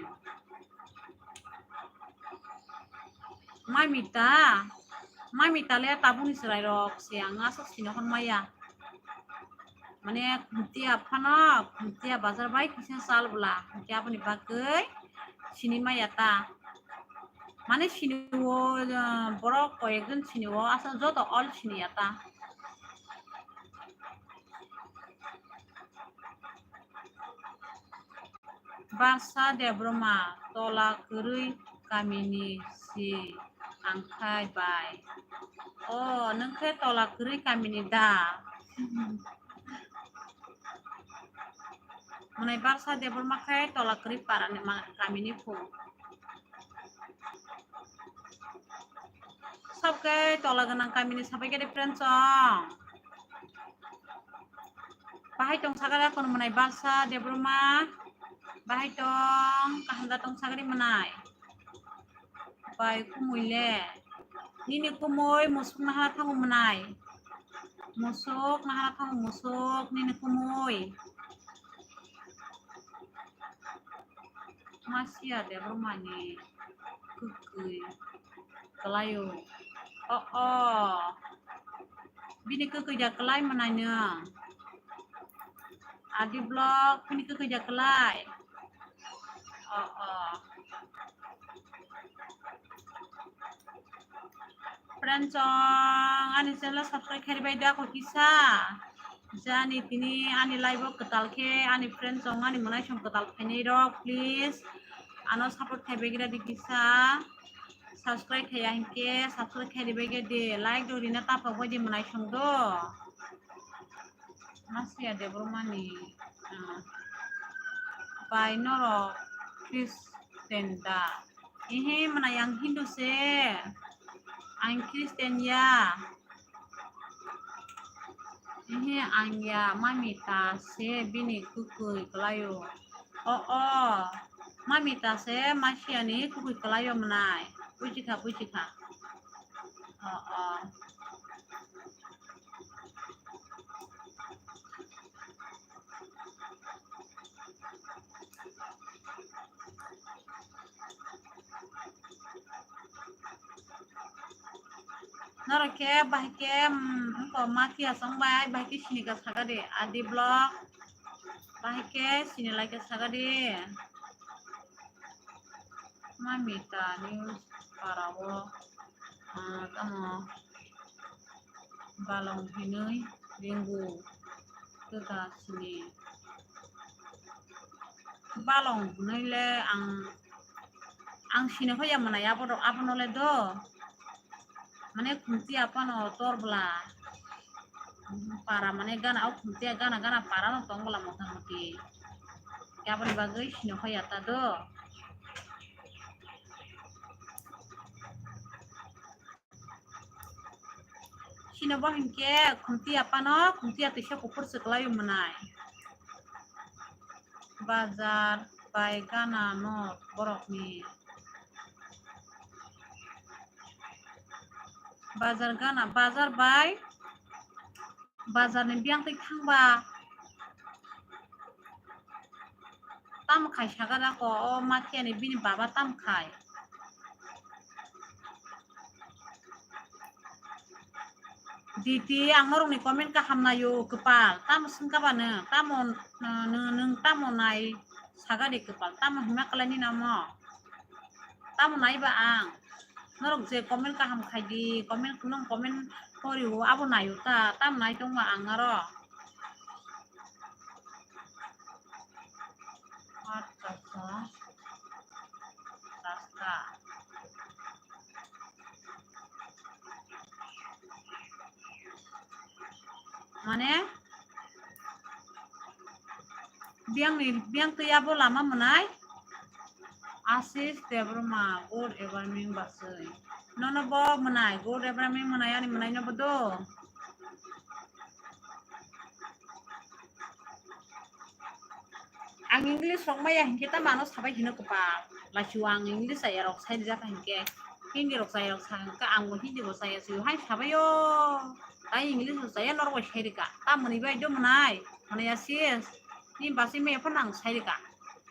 mamita le tabuni serai rok siang aso sino kon maya mane kuntia bazar bai kisa sal bula kuntia apni bagai sini maya ta mane siniwo borok koyekjon siniwo asa joto all siniyata Barsa Debroma tola kurui kamini si angkai bai nengke tola kurui kamini da menai Barsa Debroma kai tola kurui parane kamini pu sabke tola ganang kamini sabai ke difference bahai tong sagara kon menai Barsa Debroma bahai tong kahanda tong sagari menai bai kumui le nini kumui musuk nahara thangu menai musuk nahara thangu musuk nini kumui Masih ada rumahnya kekui kelayu. Oh, bini kekui jakelai menanya. Adi blog bini kekui jakelai. Oh. Prancong, ani channel subscribe kari bai da ko kisa. Jani tini ani live ketal ke ani prancong ani manai som ketal kene rok please. Ano support kai bai gira di kisa. Subscribe kai angke subscribe kari bai ge de like do rina tapa bo di manai som do. Masih ada bermani. Bai noro Kristen da. Ini mana yang Hindu se. Ang Kristen ya. Ini ang ya mamita se bini kukui kelayo. Oh. Mamita se masih ani kukui kelayo menai. Puji ka. Oh. Noroke bahke ko mati asong bahke sini ka saga de adi blog bahke sini lagi saga de mamita news parawo tamo balong hinui minggu kita sini balong hinui le ang sini ko ya mana ya apa le do mane kunti apa no torbla para mane gana au kunti gana para no tongla motamuti ya apa bagai sini ko ya ta do sini bohin ke kunti apa no kunti atu sya kupur sekelayu menai bazar bai gana no borok ni bazar gana bazar bai bazar ni biang tik thangba tam khai sagara ko o mati ani bini baba tam khai Diti ang norong ni komen ka hamna yo kepal tam sengka bana tamon neng tamon nai saga di kepal tamon hima kalani namo tamon nai ba ang norong je komen ka ham khai di komen kunong komen kori wo abo nayo ta tam nai tong ma ang aro Sasta mane biang tu ya bo lama menai asis debrma god evarming basai nono bo menai god evarming menai ani menai no bodo ang English rok maya kita manos sabai hino kepal lachuang English saya rok saya dijata hingke hindi rok saya rok sangka ang hindi rok saya siu hai sabai yo ai English rok saya norok sairika ta meni bai do menai menai asis ni basi me phanang sairika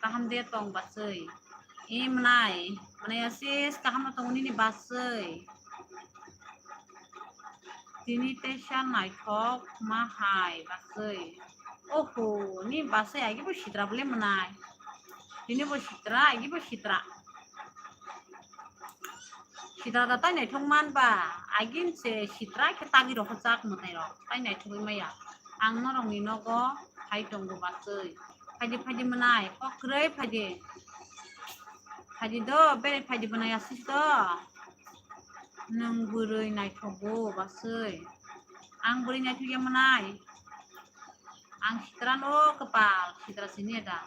kaham de tong basai i menai asis kaham tong ni basai tini tesan naithok mahai basai oho ni basai agi bo sitra bole menai ini bo sitra agi bo sitra data naithok man ba agin se sitra ke tagi ro hachak mutai ro tai naithok maya ang norong ni nogo hai tong go basai phaji menai okrei phaji do bere phaji menai asis do nang burui naithogo basai ang burui naithok ya menai ang sitra no kepal sitra sini ada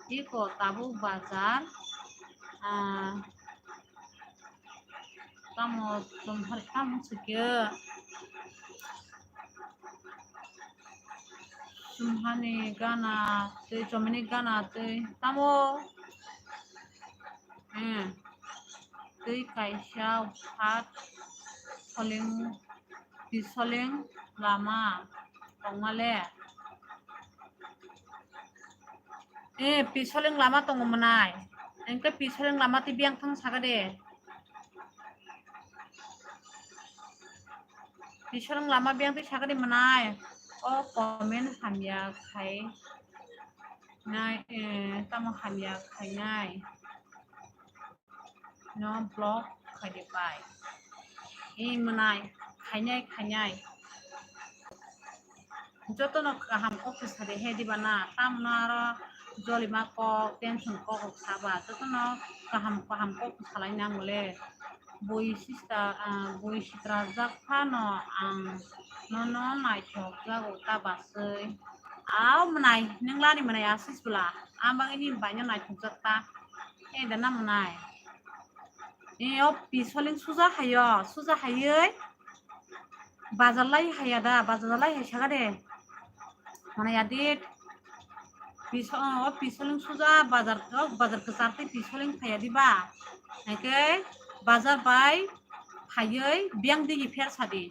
iko tabu bazar kamu tumhar kamu sekia sumhani gana te jomini gana te tamu te kaisha hat soleng di soleng lama tongmale pisoleng lama tongmanai engke pisoleng lama ti biang thang sagade pisoleng lama biang ti sagade manai o comment hamya khai nai tamo hamya khai nai no blog khai de pai manai khai jotono kaham office hade hedi bana tamno aro jolima ko tension ko saba jotono kaham ko salai nangole boi sitra jak phano ang nono naitok jago tabasoi aw manai ninglani manai asis bula ambang ini banyo naitok jakta dana manai o pisoling suja hayoi bazar lai hayada bazar lai hay sagade mana yadit pisoling suja bazar kesarte pisoling hayadi ba nake bazar bai hayoi biang digi fer sadi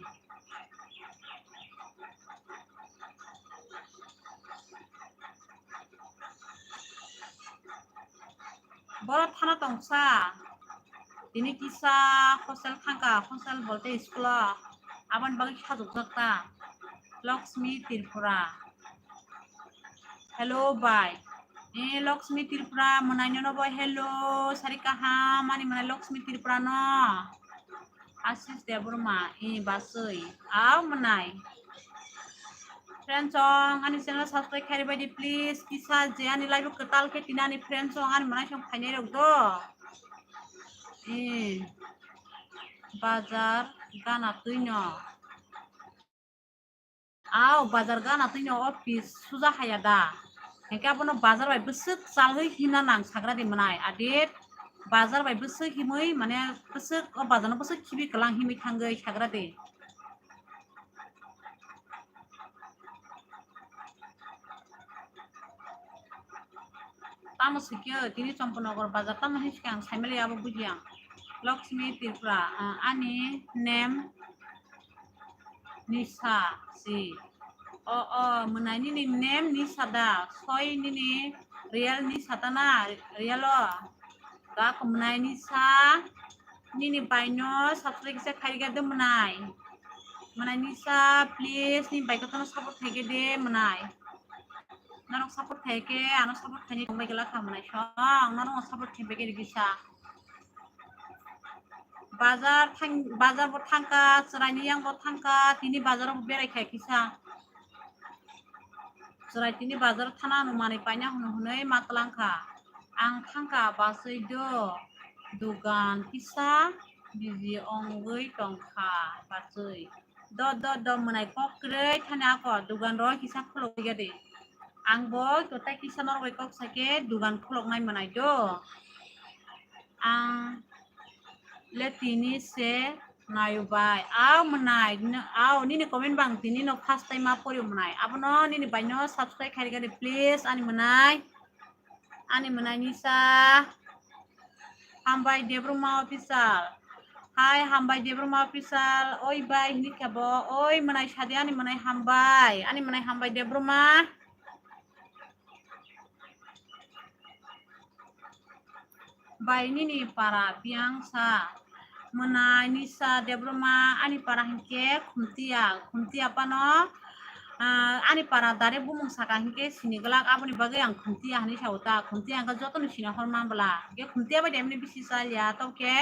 bora thana tongsa ini kisa hostel thangka hostel bolte school aban bagi sajok jakta Lakshmi Tripura hello bye Lakshmi Tripura manai no boy hello sarika ha mani manai Lakshmi Tripura no Asis Deburma basoi aw manai friend song ani channel subscribe kari badi please kisa je ani live ketal ke tinani friend song ani manai song khainai rok do bazar gana tuino aw bazar gana tuino office suja hayada engke abono bazar bai besuk salhoi hina nang sagra di manai adit bazar bai besuk himoi mane besuk o bazar no besuk khibi kalang himi thangai sagra di tamo sikyo tini Champanagar bazar tamo hiskang saimeli abo bujiang Lakshmi Tripura ani name Nisa si menai nini name Nisa da soy nini real Nisa tana real ga kemenai Nisa nini baino subscribe kisa khariga de menai Nisa please ni baik kono support theke de menai narong support theke ano support khani tongbai gela khamnai song narong support thebe ge gisa bazar bo thangka chraini yang bo thangka tini bazar bo berai khai kisa chrai tini bazar thana no mani paina hunoi matlangka ang thangka basoi do dugan kisa biji ongoi tongkha basoi do manai kokrei thana ko dugan ro kisa khulok gede ang bo totai kisa norway kok sake dugan khulok nai manai do ang letini se nayubai aw manai aw nini comment bang tini no first time apori manai abono nini baino subscribe khari gade please ani manai Nisa hambai Debruma official hai hambai Debruma official oi bai ni kabo oi manai sadi ani manai hambai Debruma bai nini para biangsa menai Nisa Debruma ani para hingke khumtia pano ani para dare bumung saka hingke sinigelak aboni bagai ang khumtia hani sauta khumtia angka joto ni sina horman bala ge khumtia bai demni bisi salya toke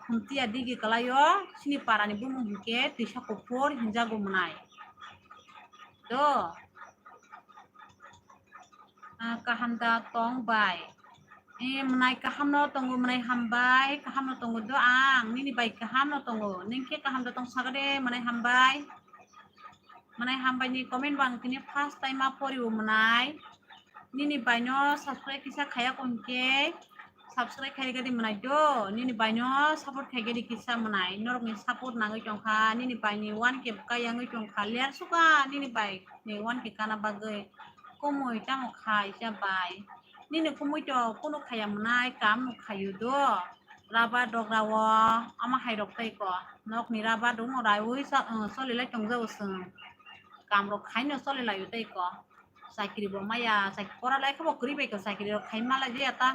khumtia digi kalayo sini para ni bumung hingke tisa kopor hinjago menai do kahamda tong bai menai kaham no tongo menai hambai kaham no tongo do ang nini bai kaham no tongo ningke kaham do tong sagade menai hambai ni comment bang tini first time apori menai nini bai no subscribe kisa khaya konke subscribe khai gadi menai do nini bai no support khai gadi kisa menai norok ni support nangai tongkha nini bai ni 1k kayangai tongkha ler suka nini bai ni 1k kana bagai komoi tamo khai ja bai nini komoi to kono khaya menai kam no khayu do raba dograwo ama hairok tai ko nok ni raba dong rai oi solilai tongjau sung kamro khaino sole la yutai ko sakri bo maya sak pora lai khabo kri be ko sakri ro khai mala je ata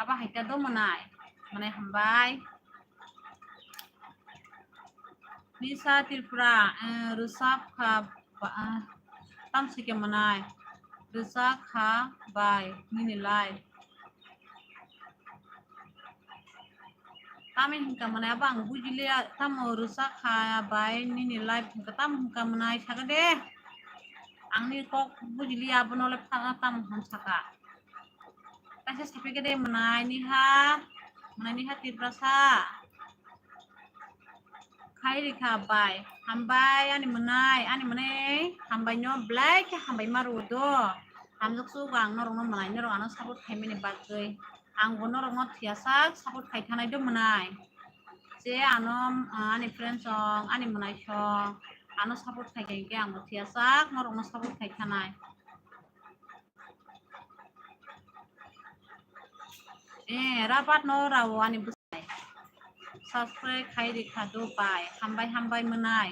aba haita do manai mane hambai nisa tripura rusap kha tam sike manai rusa kha bai nini lai tamin hingka manai abang bujile tamo rusa kha bai nini lai hingka tam hingka manai sagade angni kok bujili abono le tam hon saka kase sapi gede manai ni ha tiprasa khai rikha bai hambai ani manai hambai no black hambai maru do hamjuk su gang norong no manai norong ano sabut khaimeni bagoi angbo norong no thiasak sabut khai thanai do manai je ano ani friend song ani manai song ano sabut khai ke angbo thiasak norong no sabut khai thanai rapat no rawo ani busai subscribe khai rikha do bai hambai manai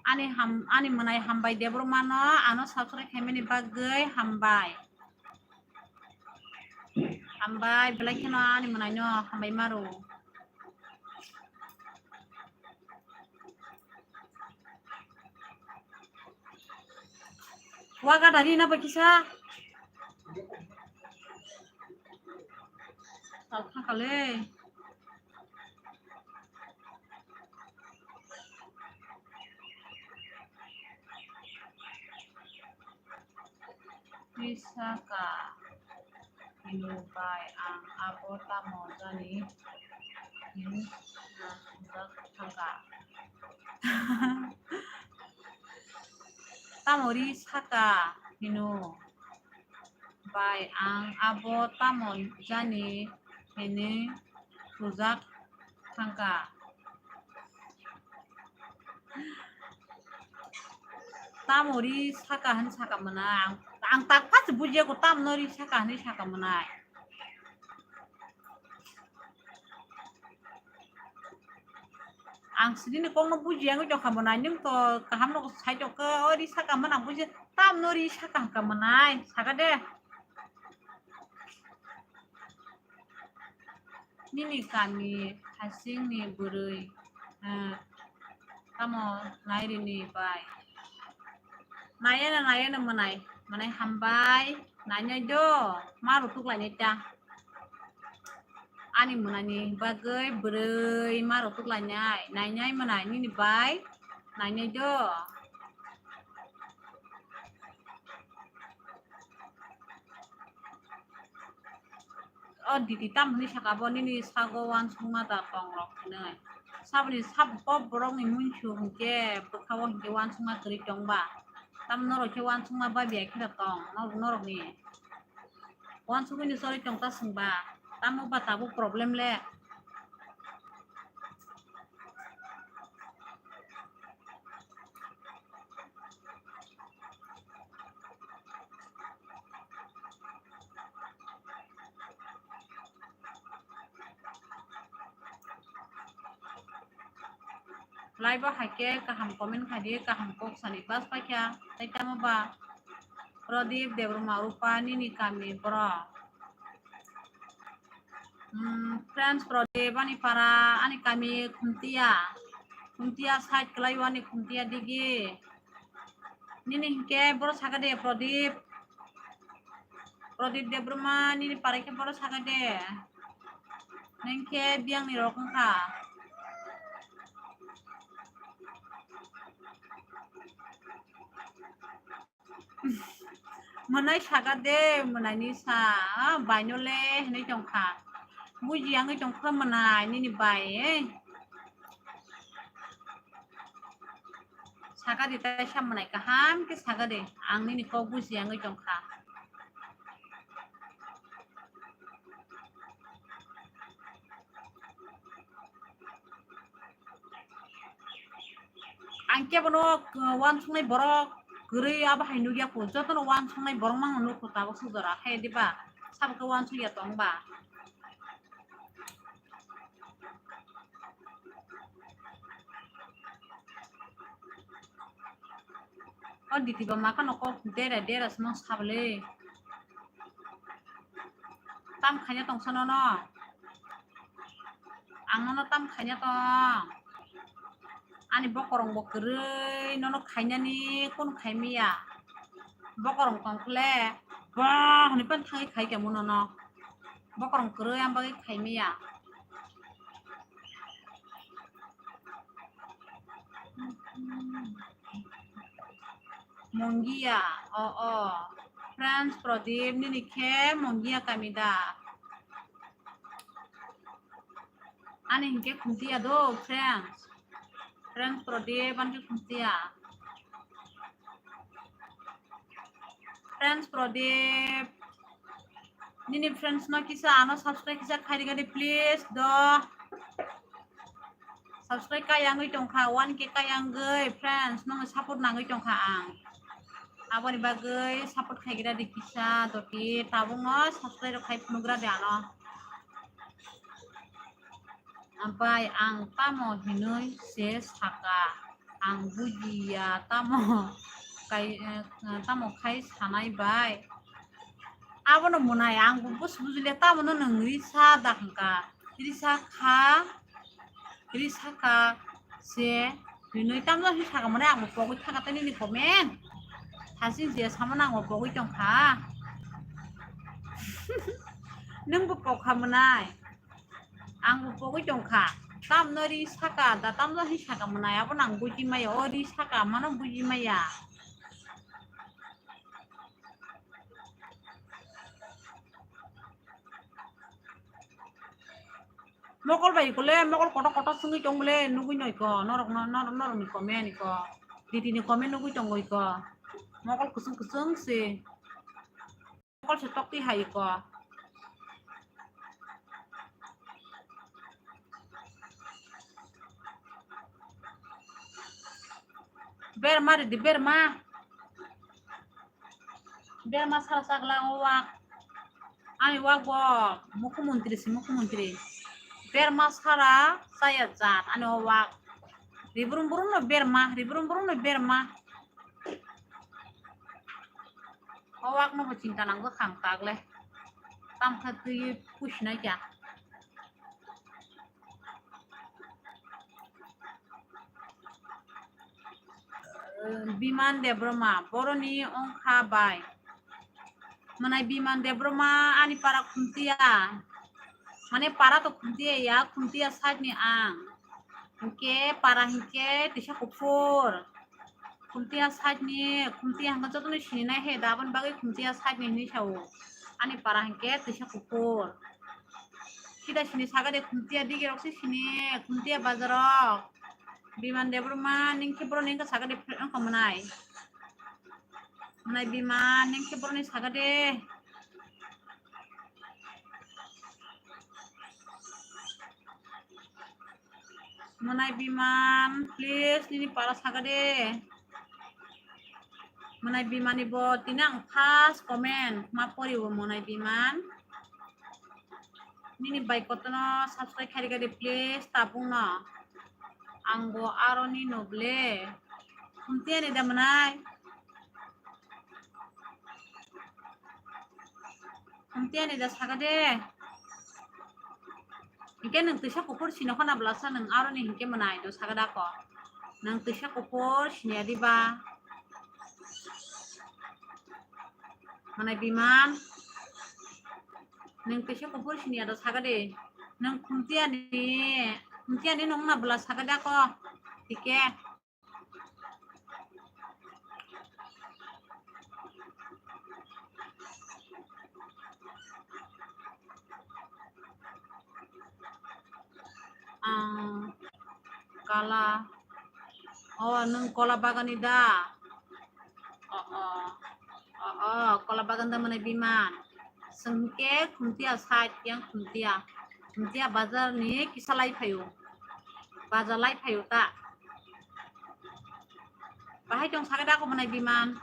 ani manai hambai debro mano ano subscribe khaimeni bagoi hambai belai keno ani manai no hambai maru waga dari na bakisa salkha kale Wisaka inubai ang abota mo jani thangka tamori saka hinu bai ang abota mo jani ini sujak thangka tamori saka han saka mana ang tak pas buje ko tam nori saka ni saka mana ang sini kong no buje ang jo kamana ning to kaham no sai jo ke ori saka mana buje tam nori saka ka mana saka de nini kami hasing ni burui tamo nairi ni bai naya na manai hambai nanya do maru tuk la neta ani manani bagai burui maru tuk la nyai nanya manai ni bai nanya do oh didi tam ni sakabo ni sagowan sunga ta kongrok ne sabni sab ko borong ni munchu ke bakawo ke wan sunga kri tongba tam noro ke wan sunga ba bia khira tong noro ni wan sunga ni sori tong ta sungba tam ba tabu problem le live hake kaham comment khadi kaham kok sani pas pakya taita ba Pradip Devruma Rupani ni kami bro friends Pradip ani para ani kami khuntia side kelaiwani khuntia digi nini ke bro sagade Pradip Devruma nini parake bro sagade nengke biang ni rokong ka manai sagade manai ni sa bainole ni jongkha bujiang ni jongkha manai ni bai sagade ta sam manai kaham ke sagade ang ni ko bujiang ni jongkha angke bono wan sungai borok gurui aba hainu ya ko jotono wan sungai borok mang no ko tabok sudara he diba sab ko wan suya tongba diti ba makan noko dera semang sabale tam khanya tong sono no ang no tam khanya tong ani bokorong bokere nono khanya ni kon khaimiya bokorong tongkle ba ni pan thangi khai ke muno no bokorong kere am bagi khaimiya Mongia, Friends Pradip ni nikhe Mongia kamida. Ani hinke kuntia do Friends Pradip anke kuntia. Friends Pradip. Nini friends no kisa ano subscribe kisa khari gade please do. Subscribe kayang tongkha 1k kayang gei friends no support nangai tongkha ang. Aboni bagai support khagira di kisa doti tabungo subscribe khai punugra de ano. Ampai ang tamo hinoi se saka ang bujiya tamo khai sanai bai. Abono munai ang bus bujile tamo no nangri sa dakka. Jadi saka se hinoi tamlo hi saka mane ang pokoi thaka tani ni komen. Hasin je samana ang pokoi tongkha. Nung bu pokha manai. Ang pokoi tongkha. Tam no ri saka da tamlo hi saka manai abon ang buji maya o ri saka mano buji maya. Mokol bai kole mokol koto sungi jongle nugui noi ko norok ni komen ko diti ni komen nugui jongoi ko mokol kusung se mokol se tok ti hai ko berma sara sagla wak ani wak bo mukhumantri berma sara saya jat ani wak riburum no berma wak no cinta nang khang tagle tam khati push na kya biman de broma boroni ongkha bai manai biman de broma ani para khuntia mane para to khuntia side ni ang hinke para hinke tisha kupur khuntia side ni khuntia hanga jotoni sini na he daban bagai khuntia side ni ni sau ani para hinke tisha kupur kida sini saga de khuntia dige roksi sini khuntia bazarok biman de broma ningke bro ningka saga de kamanai manai biman ningke bro ni saga de manai biman please nini para saga de manai biman ibo tinang fast comment mapori wo manai biman nini baikotono subscribe khari gade please tapung no anggo aroni noble kuntia ni damanai kuntia ni da saga de Hingke nang tisha kupur sino kana blasa nang aroni hingke manai do saga da ko nang tisha kupur sini adi ba manai biman nang tisha kupur sini ada saga de nang kuntia ni nong na bla saga da ko hike kala nung kola bagan ida kola bagan da manai biman sengke khuntia side yang khuntia bazar ni kisa lai phayu bazar lai phayu ta bahai jong saga da ko manai biman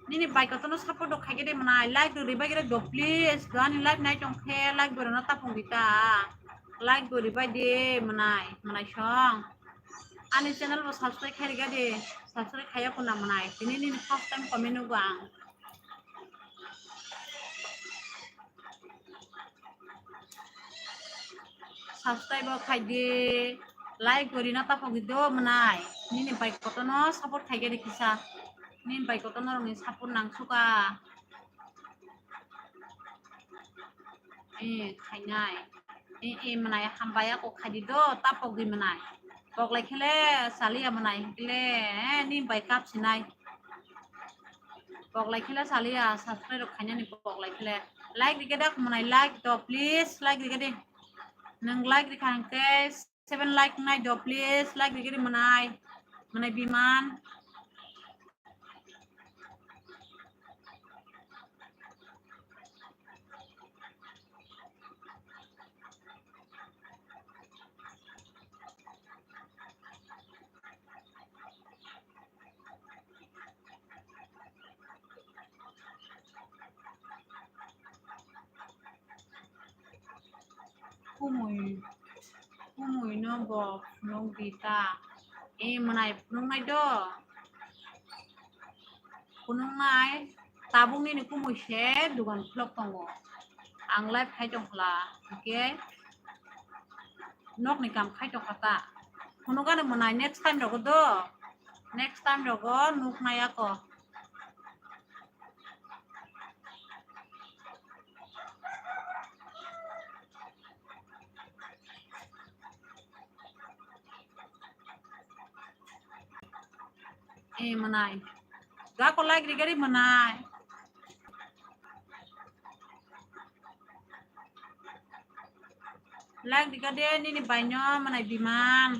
nini bike to no support do khage de manai like do riba gere do please do ani like nai jong khe like do na ta pung kita like do riba de manai song Ani channel bo subscribe khai ga de subscribe khaya ko na manai ini first time comment nu bang subscribe khai de like gori na ta phogi do manai ini bai kotono support khai ga de kisa ini bai kotono rong support nang suka khai nai manai hambaya ko khai di do ta phogi manai pok lai khele salia manai kele ni bai kap sinai pok lai khele salia subscribe khanya ni pok lai khele like di gadak manai like do please like di gadik nang like di khang ke 7 like nai do please like di gadik manai biman kumui no bo nong bita manai punung nai do punung nai tabung ni kumui she dugan vlog tongo ang live khai jong khla okay nok ni kam khai jong khata kunuga na manai next time rogo do next time rogo nuk naya ko manai ga ko like rigari manai like digade ni banyo manai biman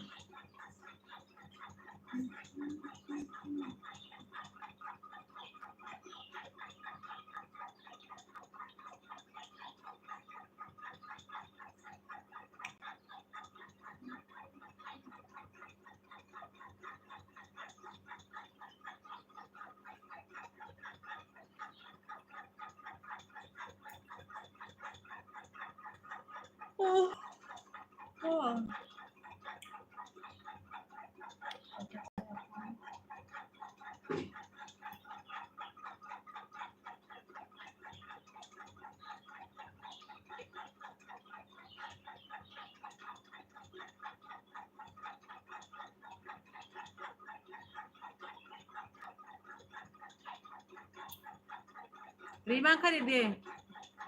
Rima kari de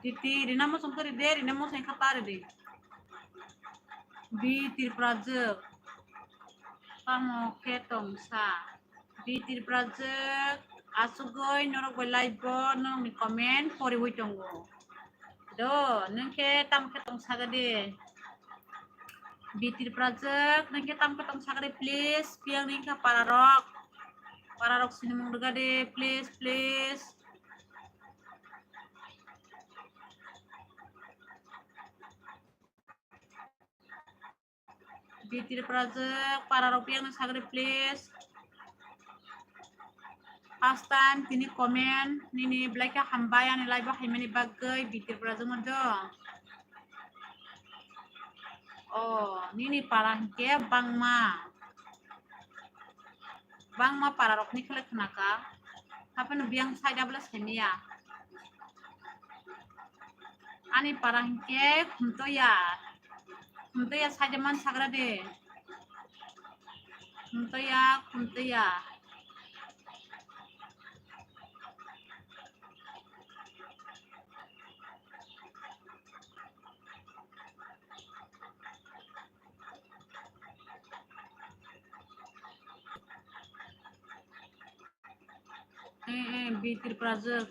titi rina mo song kari de rina mo sing khatare de bi tir project pamo ketong sa bi tir project asugoi norok belai bo nong ni comment pori wi tongo do nengke tam ketong saga de bi tir project nengke tam ketong saga de please piang ning ka pararok sinimong daga de please bitir project para rupiah na sagre please first time tini komen nini black ka hambaya ni live haimani bagai bitir project mo do nini para ke bangma para rok ni khle khnaka hapen biang sai dabla semia ani para ke khuntoya sajaman sagra de khuntoya bitir project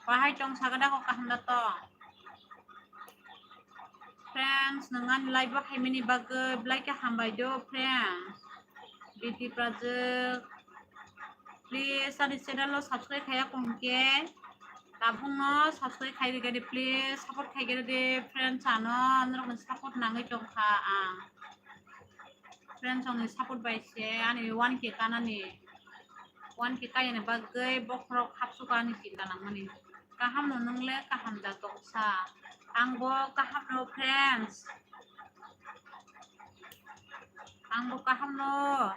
pahai tong sagada ko kahanda to friends nangan live ba haimani bagai blai ka hambai do friends bitir project please ani channel lo subscribe khaya kongke tabung no subscribe khai de please support khai de friends ano nrok support nangai tong kha friends ong support by se ani 1k kanani 1k kaya ne bagai bokrok hapsuka ni kintanang mani kaham no nungle kaham da toksa angbo kaham no friends Ang bukaham no.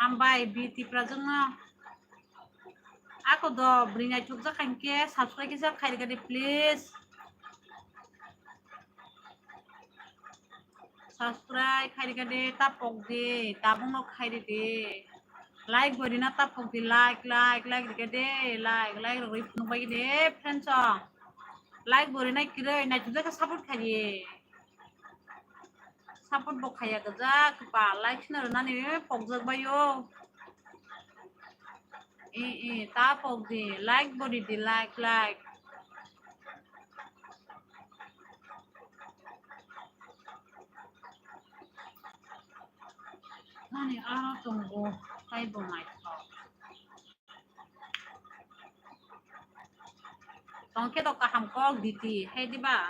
Ambai beauty prajungno. Aku do bringai tukja kanke subscribe kisa khairi gade please. Subscribe khairi gade tapok de tabung no khairi de. Like bodi na tapok de like gade like rip no bagi de friends song. Like bodi na kire na tukja ka support khairi. Support bo khaya gaja kpa like na na ne pokjak bayo. Tapok de like bodi de like. Nani ara tunggu kai bo mai thau. Tongke to kaham kok diti hai di ba.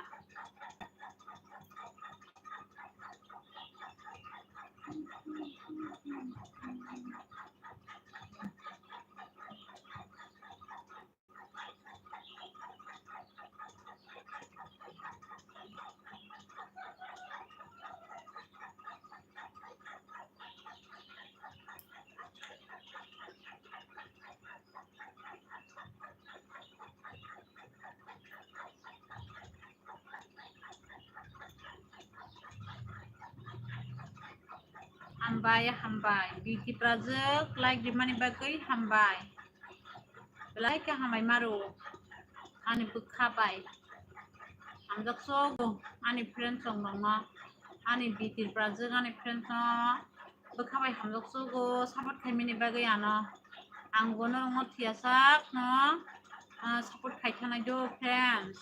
Hambai beauty project like di mani bagai hambai. Belai ka hambai maru. Ani bukhabai. Hamjak sogo ani friend song nonga. Ani beauty project ani friend song. Bukhabai hamjak sogo support khaimini bagai ano. Anggono ngo thiasak no. Support khaithanai do friends.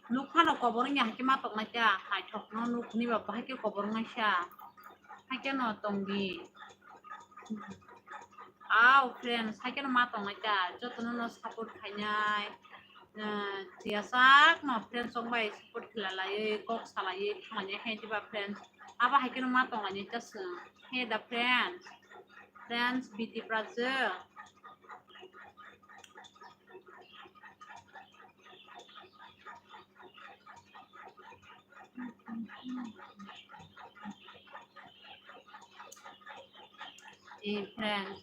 Nukhano kobornya hake matok na cha hai thok no nukhni ba hake kobornya sha hake no tonggi friends hake no matok na cha jotono no support khainai tiasak no friends song bai support khilalai kok salai thangani hai diba friends aba hake no matok na cha he da friends beauty project friends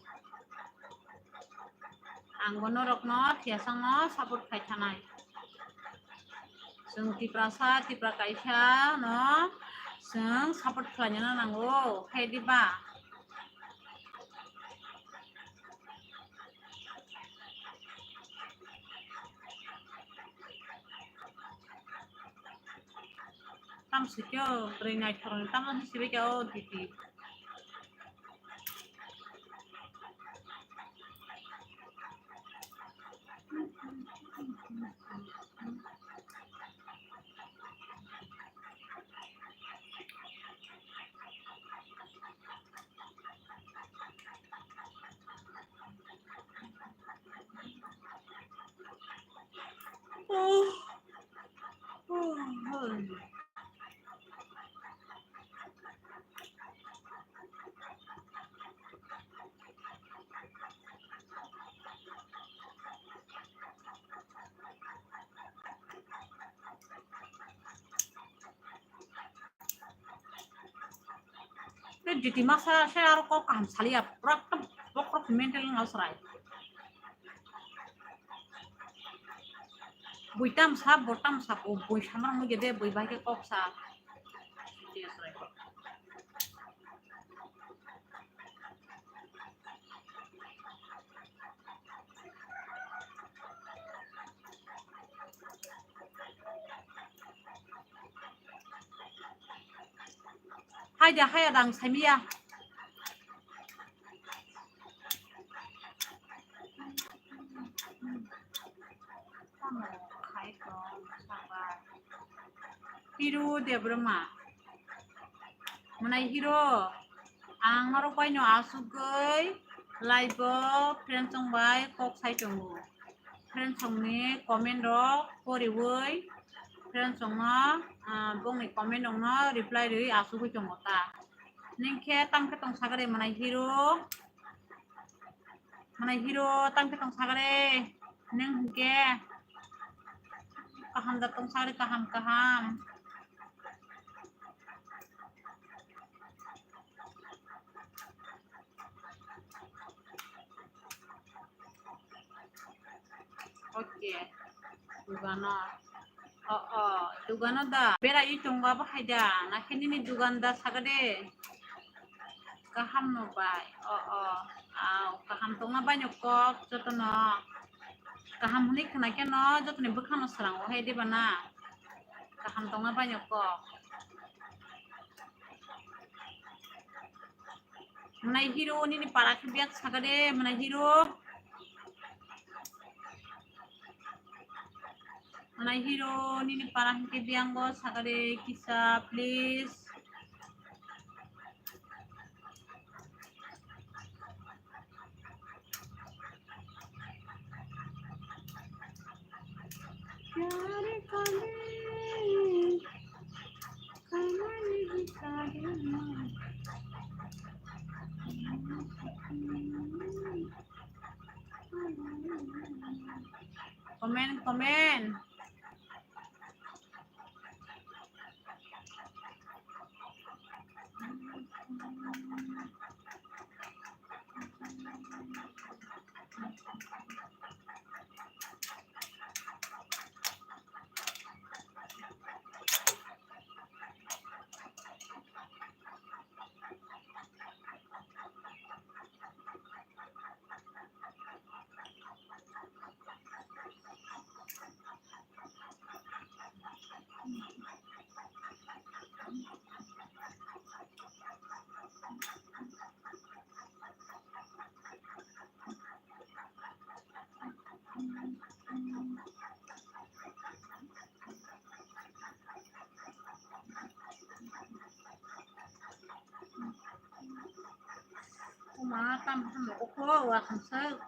anggono rok no thiasang no support khaithanai जों tipra kaisa no जों support khlaina nango hai diba tam sikyo brinai thorong tam hisibe kyo diti Jadi masa saya kok kam salia pokok mental ngausrai buitam sab botam sab bui samar mu gede bui baike kok sa Haida haya dang samia. Hero de Brahma. Manai hero. Ang marupay no asugay. Live friend song bay kok sai chongu. Friend song ni comment ro koriway. Friend song na bong ni comment dong na reply ri asugay chongu ta. Ning khe tang ke tong sagare manai hero. Manai hero tang ke tong sagare. Ning ke kaham datong sagare kaham. Oke, dugana. Dugana da. Bera itong ba haida. Nakini ni duganda sagade. Kaham no bay. Kaham tong na bay nyokok joto no. Kaham huni kena ke no joto ni bukhan no sarang o haide bana. Kaham tong na bay nyokok. Manai hero ni para biak sagade manai hero. Manai hero ni para ke bianggo sagade kisa please. Komen. Mà tâm không được có và không sơ.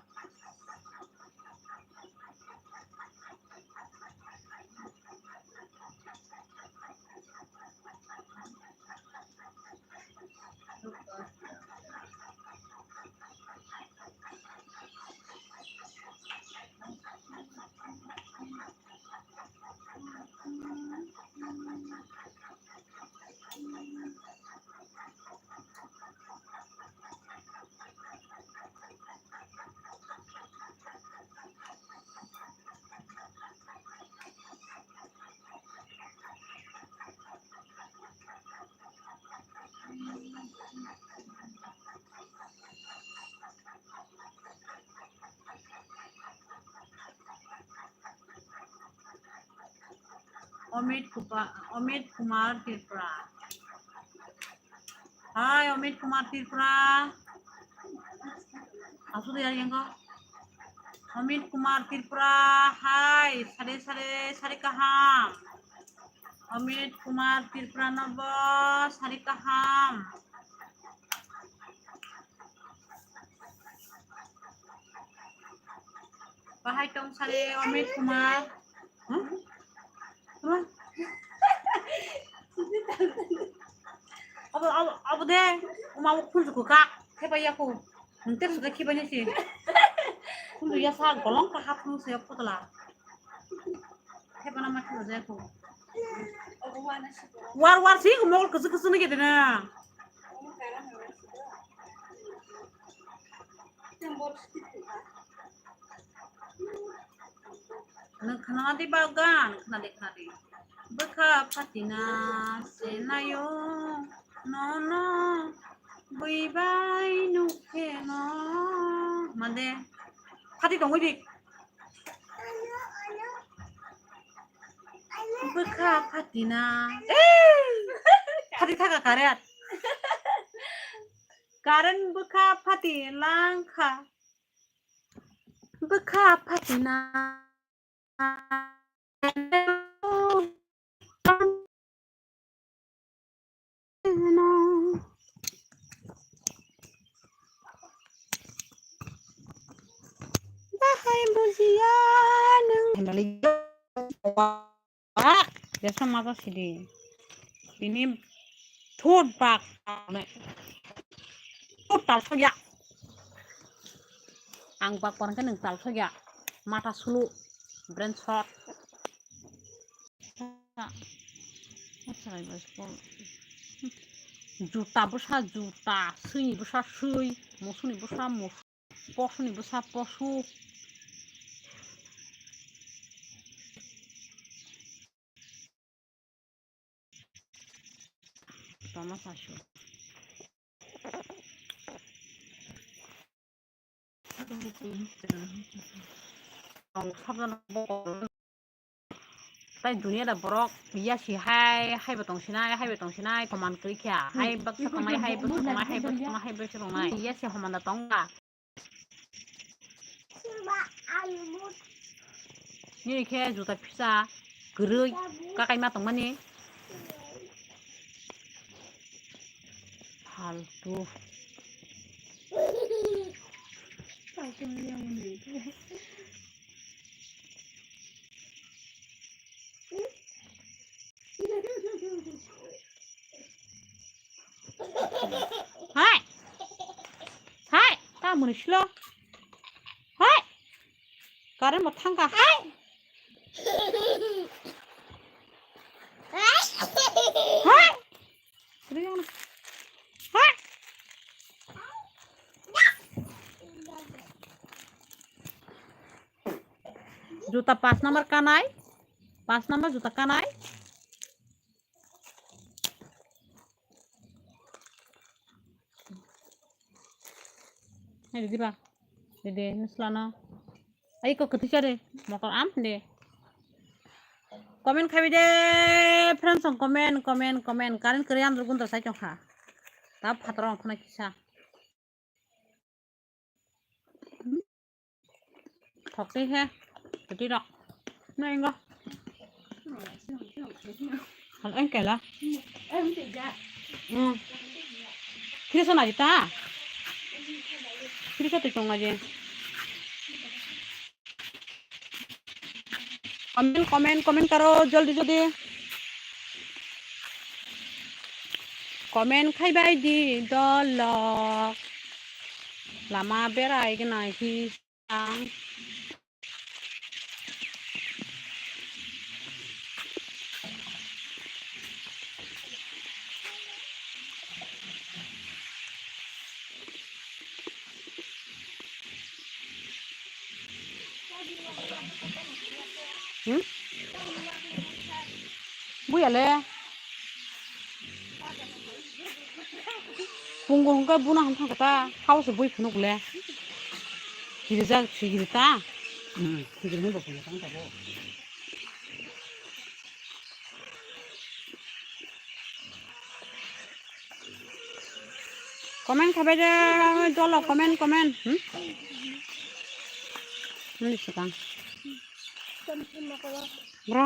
Omid Kumar Tirpura. Hai Omid Kumar Tirpura. Asu dia yang kau. Omid Kumar Tirpura. Hai, sare kaham. Omid Kumar Tirpura nabo sare kaham. Bahai tong sare Omid Kumar. Apa deh? Mau pun suka kak. Hebat ya aku. Nanti sudah kibannya sih. Pun dia sah golong kahap pun saya pun telah. Hebat nama tu saya aku. War sih, mau kesu nih gitu na. Kenal di bagan, kenal di. Beka patina senayo, no, bye no. Mande, hati dong wibik. Beka patina, hati taga karet. Karen buka pati langka buka pati na Bahai buzian biasa mata sini ini thốt bạc này thốt tal saja ang bak orang kan tal saja mata sulu brand shot juta besar juta sui besar sui musuh ni besar musuh posu ni besar posu sama sasu tay dunia dah borok biya si hai betong sinai teman kerja hai bak setomai hai bak setomai biya si homan datang nggak ini kayak juta pisa gerui kakai matang mana haltu hai ta mau nislo hai karen mau tangga hai hai hai juta pas nomor kanai pas nomor juta kanai ini dia dede neslana ayo kok ketika deh motor am deh komen kami deh friends komen kalian kalian berguna saya congha tapi patron kena kisah oke he jadi dok nah enggak hal anh kể là khi sao này ta khi sao tự trồng aja komen karo joldi joldi komen khai bai di dolok lama berai kena hisang buya le punggung ka buna ham thang kata house bui phunuk le hirja sigirta sigirmu ba phunuk thang tabo komen khabe je dolo komen ini sekarang bro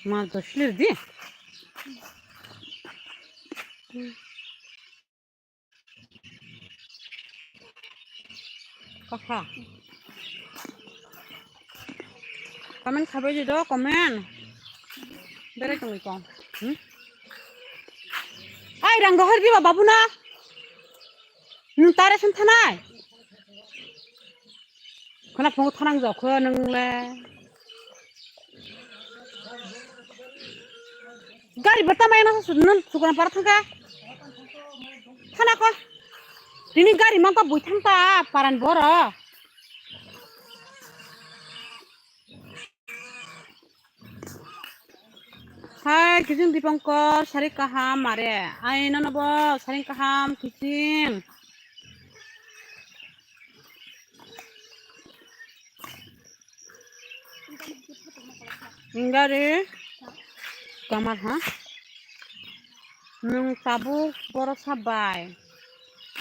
mal doşlir di kakak komen khabe je do komen bere kami kon ai rang dohar bi babu na tare sun thanai khana phung thanang jaw kho nungle gari bertamai na sunun sukan para thangka thana ko dini gari mangka bui thangta paran boro hai kijing dipangkor sari kaham mare ai nana bo sari kaham kijing enggak deh gamar ha nung tabuk boro sabai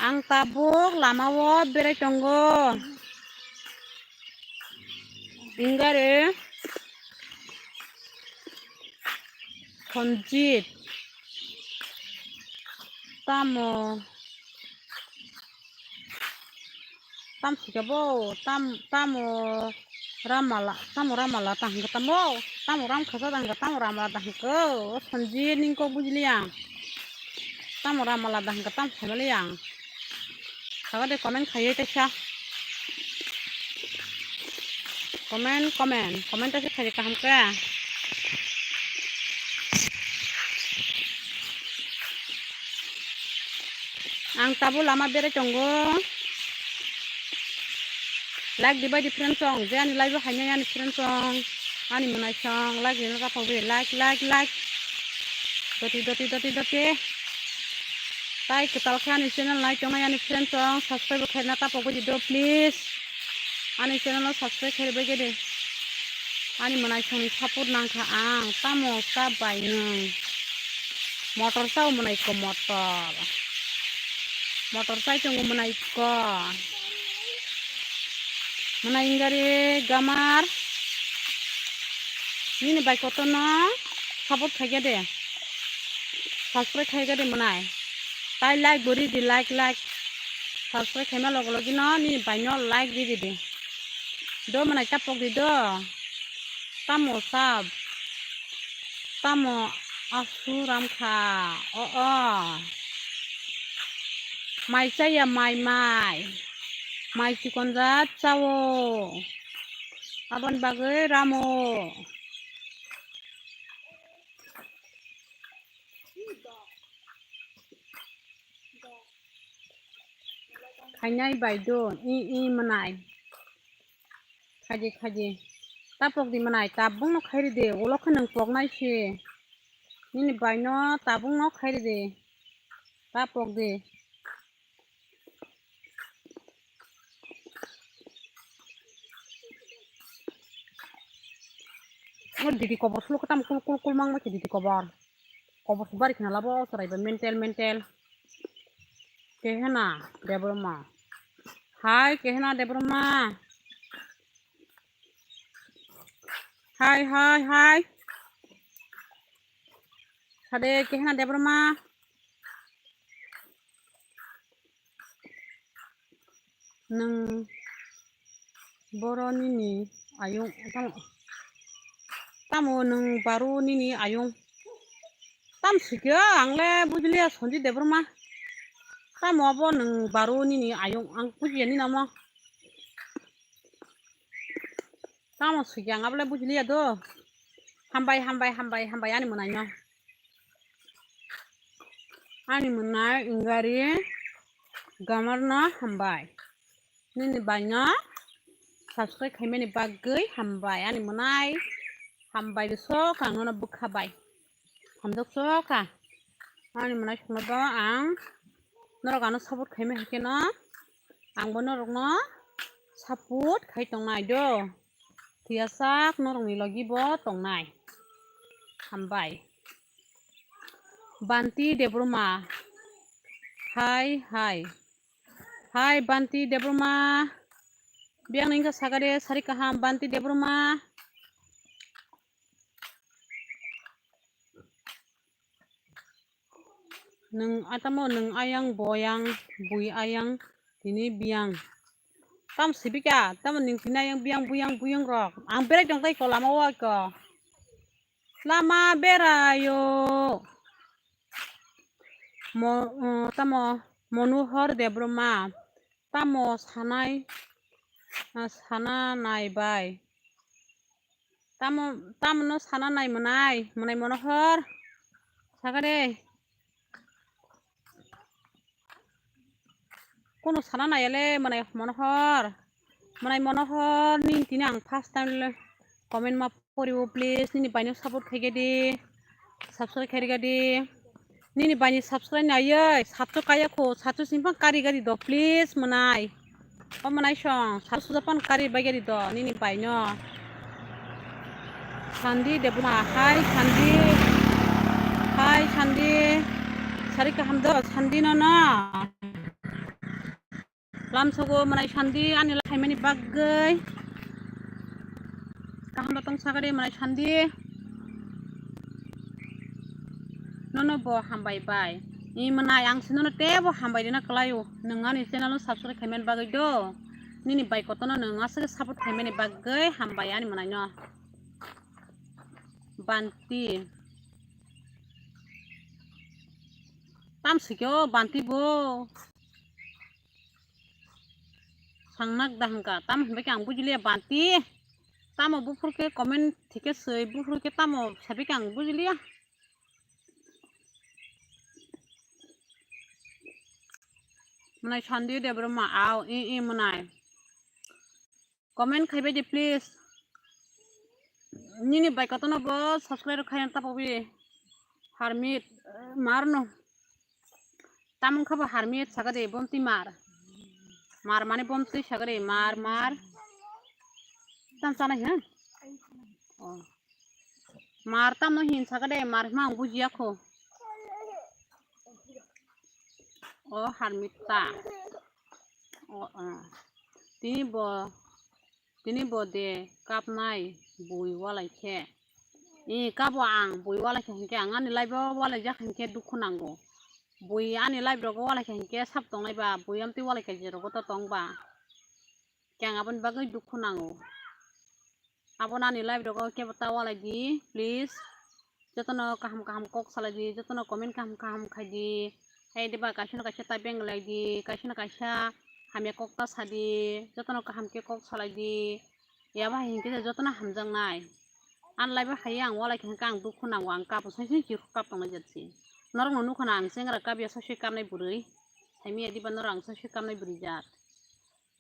ang tabuk lamawo berai tongo ingare Konjit tamo sigabo tamo ramala tang ketamo tamo ram khasa tang tamo ramala tang ko Konjit ningko bujliang tamo ramala tang ketam samaliang sagade komen khaye tasha komen tasha khaye kaham ka ang tabu lama bere tongo like di different song je ani live hanya ani different song ani munai song like ni ka pawe like doti tai ketal khan channel like tong ani different song subscribe khaina ta pawe di do please ani channel subscribe khairbe gede ani munai song ni support nang kha ang tamo sa bai nung motor sao munai ko motor sai tong munai ko mana ingari gamar ini baik koto no support khaiga de subscribe khaiga de manai tai like bori di like subscribe khaima logi no ni bai no like di do manai tapok di do tamo sab tamo asuram kha mai saya mai cikonjat cawo aban bagai ramo khanyai baidon i manai khaji tapok di manai tabung no khairi de olo khanang pok nai se ni baino tabung no khairi de tapok de didi kobar sulu ketam kul mang macam didi kobar sebar kena labo serai mental kehena debroma hai kehena debroma hai sade kehena debroma neng boroni ni ayung tamo neng baru nini ayung tam sikya angle bujliya sonji debroma tamo abo neng baru nini ayung ang bujiya ni nama tamo sikya ngable bujliya do hambai ani munai ingari gamarna hambai nini banyak subscribe khaimani bagai hambai ani munai hambai so kang nona bukhabai hamdok so ka ani munai sungno do ang norok ano support khaime hake no angbo norok no support khai tongnai do tiasak norok ni logi bo tongnai hambai banti debroma hai banti debroma biang ningka sagade sari kaham banti debroma neng atamo neng ayang boyang bui ayang ini biang tam sibika tam ning pinayang buyang rok ang berai dong tai ko lama wa ko lama berayo tamo monuhor debroma tamo sana naibai tamo no sana nai manai monohor sagade kono sana nayale manai monohor ning tini ang first time comment ma poribo please nini baino support khaige di subscribe khairiga di nini baini subscribe naye satso kaya ko satso simpang kari gari do please manai song satso japan kari bagari do nini baino sandi debroma hai sandi Hai Sandi sari kahamdo Sandi nana lam sogo manai Sandi ani laimani bagai kahamdo tong sagade manai Sandi nono bo hambai bai ni manai ang sinono tebo hambai dina kelayu nengani channel subscribe kaimen bagai do nini bai kotono nenga sege support kaimeni bagai hambai ani manai no banti tam sikyo banti bo sangnak dahangka tam hambai kang bujili banti tamo bufur ke komen thike sei bufur ke tamo sabi kang bujili ya manai Sandi de broma au i manai comment khaibe de please nini bai kotono bo subscribe khayan tapobi harmit marno tamon khaba harmit sagade bomti mar mane bomti sagade mar tam sana hin oh mar tam no hin sagade mar mang bujiya kho oh harmita oh tini bo de kap nai bui walai khe kabo ang bui walai khe angani laibo walai jak khe dukhu nango bui ani live rogo walai khe sap tongnai ba bui amti walai khe jero to tongba kyang abon bagai dukhu nango abon ani live rogo ke bata walai di please jotono kaham kok salai di jotono comment kaham khai di hai deba kaisino kaisa ta beng lai di kaisino kaisa hamya kok ta sadi jotono kaham ke kok salai di yaba hingke jotono hamjang nai an live khai ang walai khe ang dukhu nango ang kapo sai ji kap tongnai jatsi norong nu khana ang sengra kabya sose kamnai burui saimi adi ban norang sose kamnai buri jat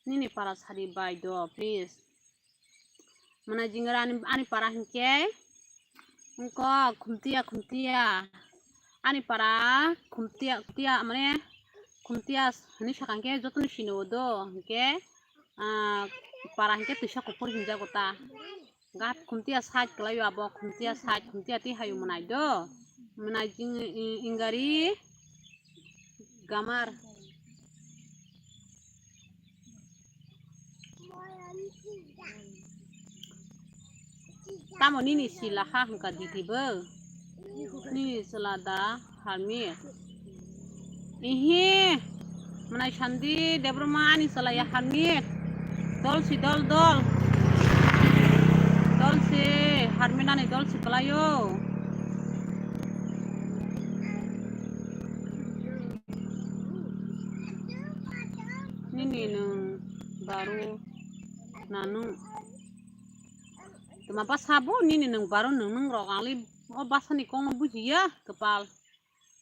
nini para sari bai do please mana jingara ani para hingke engko khumtia ani para khumtia mane khumtia hani sakangke jotoni sino do hingke para hingke tisa kopor hinja gota gat khumtia side kelayu abo khumtia ti hayu manai do manai jing ingari gamar tamo nini sila ha hangka ditibe nini selada harmit ihi manai Sandi debroma ani selaya harmit dol si harminani dol si kelayo nini nung baru nanu tuma pas sabo nini nung baru nung rogali oh basani kong bujiya kepal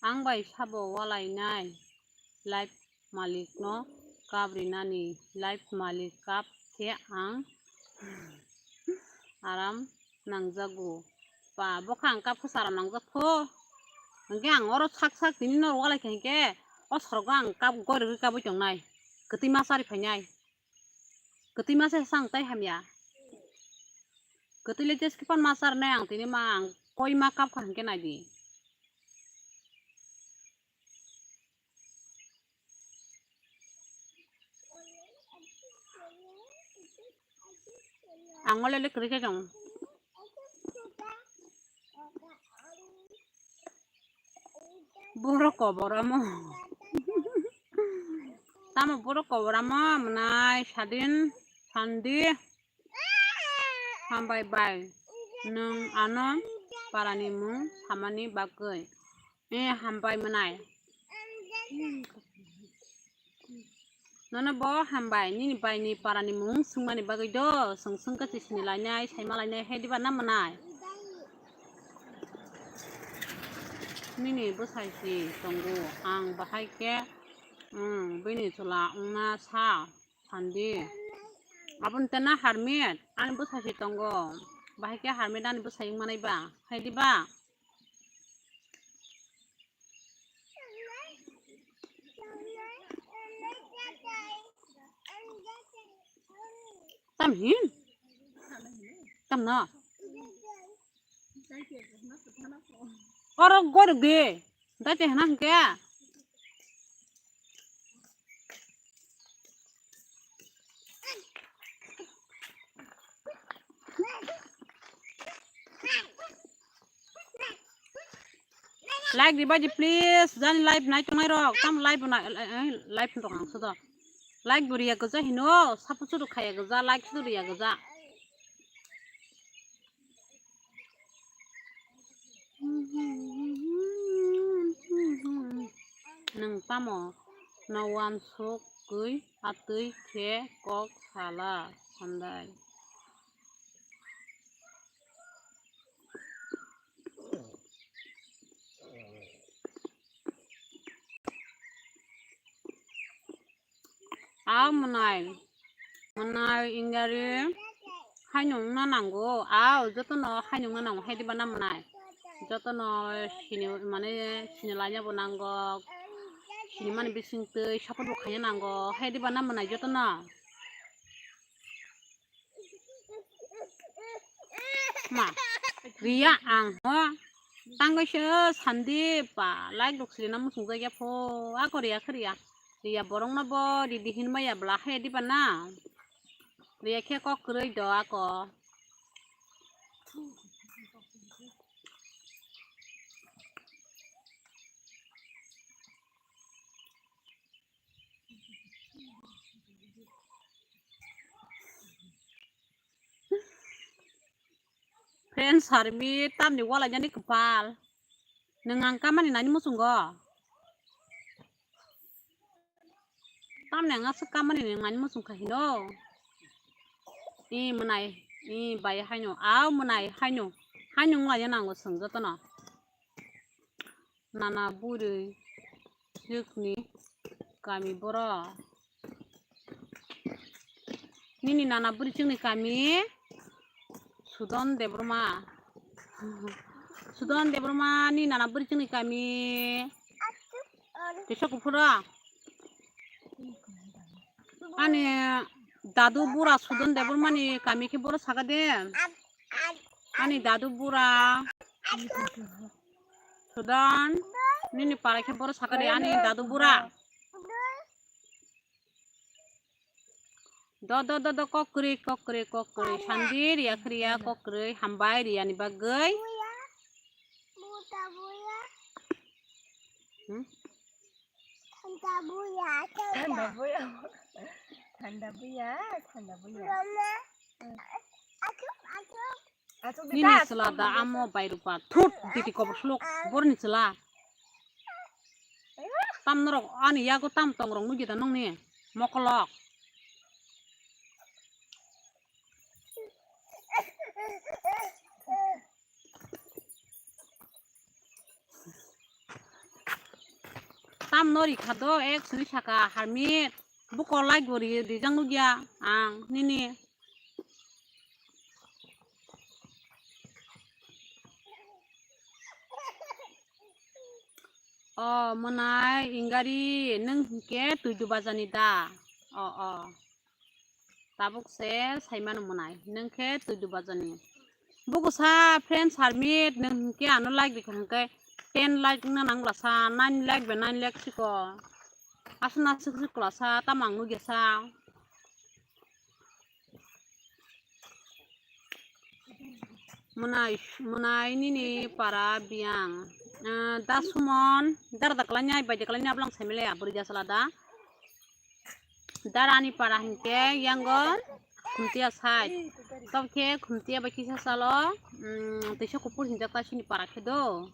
ang bai sabo walai nai live malik no kabri nani live malik kap ke ang aram nangjago pa bokang kap saram nangjapho angke ang oro sak tini no walai khe o sorgo ang kap gori kap jongnai keti masari phainai keti mase sang tai hamya keti lejes kipan masar nai ang tini mang koi ma kap khangke nai di angole le krike jong boro koboramo tamo boro koboramo manai Sandi hambai bai nung ano parani mung hamani bagai hambai manai nono bo hambai nini bai ni parani mung sungmani bagai do sung ka sini lainai saima lainai hedi ba namanai nini bosai si tonggo ang bahai ke bini chola ungna sa Sandi abon tena harmit ani bosai si tonggo bahai ke harmit ani bosai manai ba hedi ba tam hin tam na oro gor de date hana ke like di baji please jan live nai tungai rok tam live na live to ang so do like buriya goja hino sapu chu khaya goja like chu riya goja nang pamo nawan sok gui atui ke kok sala sandai menai ingari hanyong na nanggo joto no hanyong na nang hedi bana menai joto no sini mane sini lanya bonanggo sini mane bising tei sapot khanya nanggo hedi bana menai joto no ma riya ang ho tanggo se sandi pa like doksri na musung ga pho akoriya khriya riya borong na bo di dihin maya bla hedi bana riya khe kok kroi do ako friends harbi tam ni wala jani kepal nengang kamani nani musunggo tam nenga sekamani nengani musung kahino I menai I bai hanyo menai hanyo la yana ngo sungjo tono nana buri jukni kami boro nini nana buri jukni kami Sudon Debroma ni nana buri jukni kami desa kupura ane dadu bura Sudon Debroma ni kami ke boro sagade ani dadu bura Sudan nini para ke boro sagade ani dadu bura do kokri sandir ya kriya kokri hambai ria ni bagai Thanda buya. Nini selada amo bayrupa tut titi koper slok borni sela tam norok ani yago tam tongrong nugi tanong ni mokolok tam nori khado ek suni saka harmit buko like gori dijang nugia ang nini menai ingari neng ke 7 bajani da tabuk se saimano menai neng ke 7 bajani buku sa friends harmit neng ke anu like dikhan ke 10 like na nangla sa 9 like be 9 like siko asna sikri klasa tamang nu gesa menai nini para biang dasumon dar daklanya iba daklanya blang semile aburi jasalada darani para hingke yanggon khumtia sai tobke khumtia baki sasalo tisha kupur hinjakta sini para kedo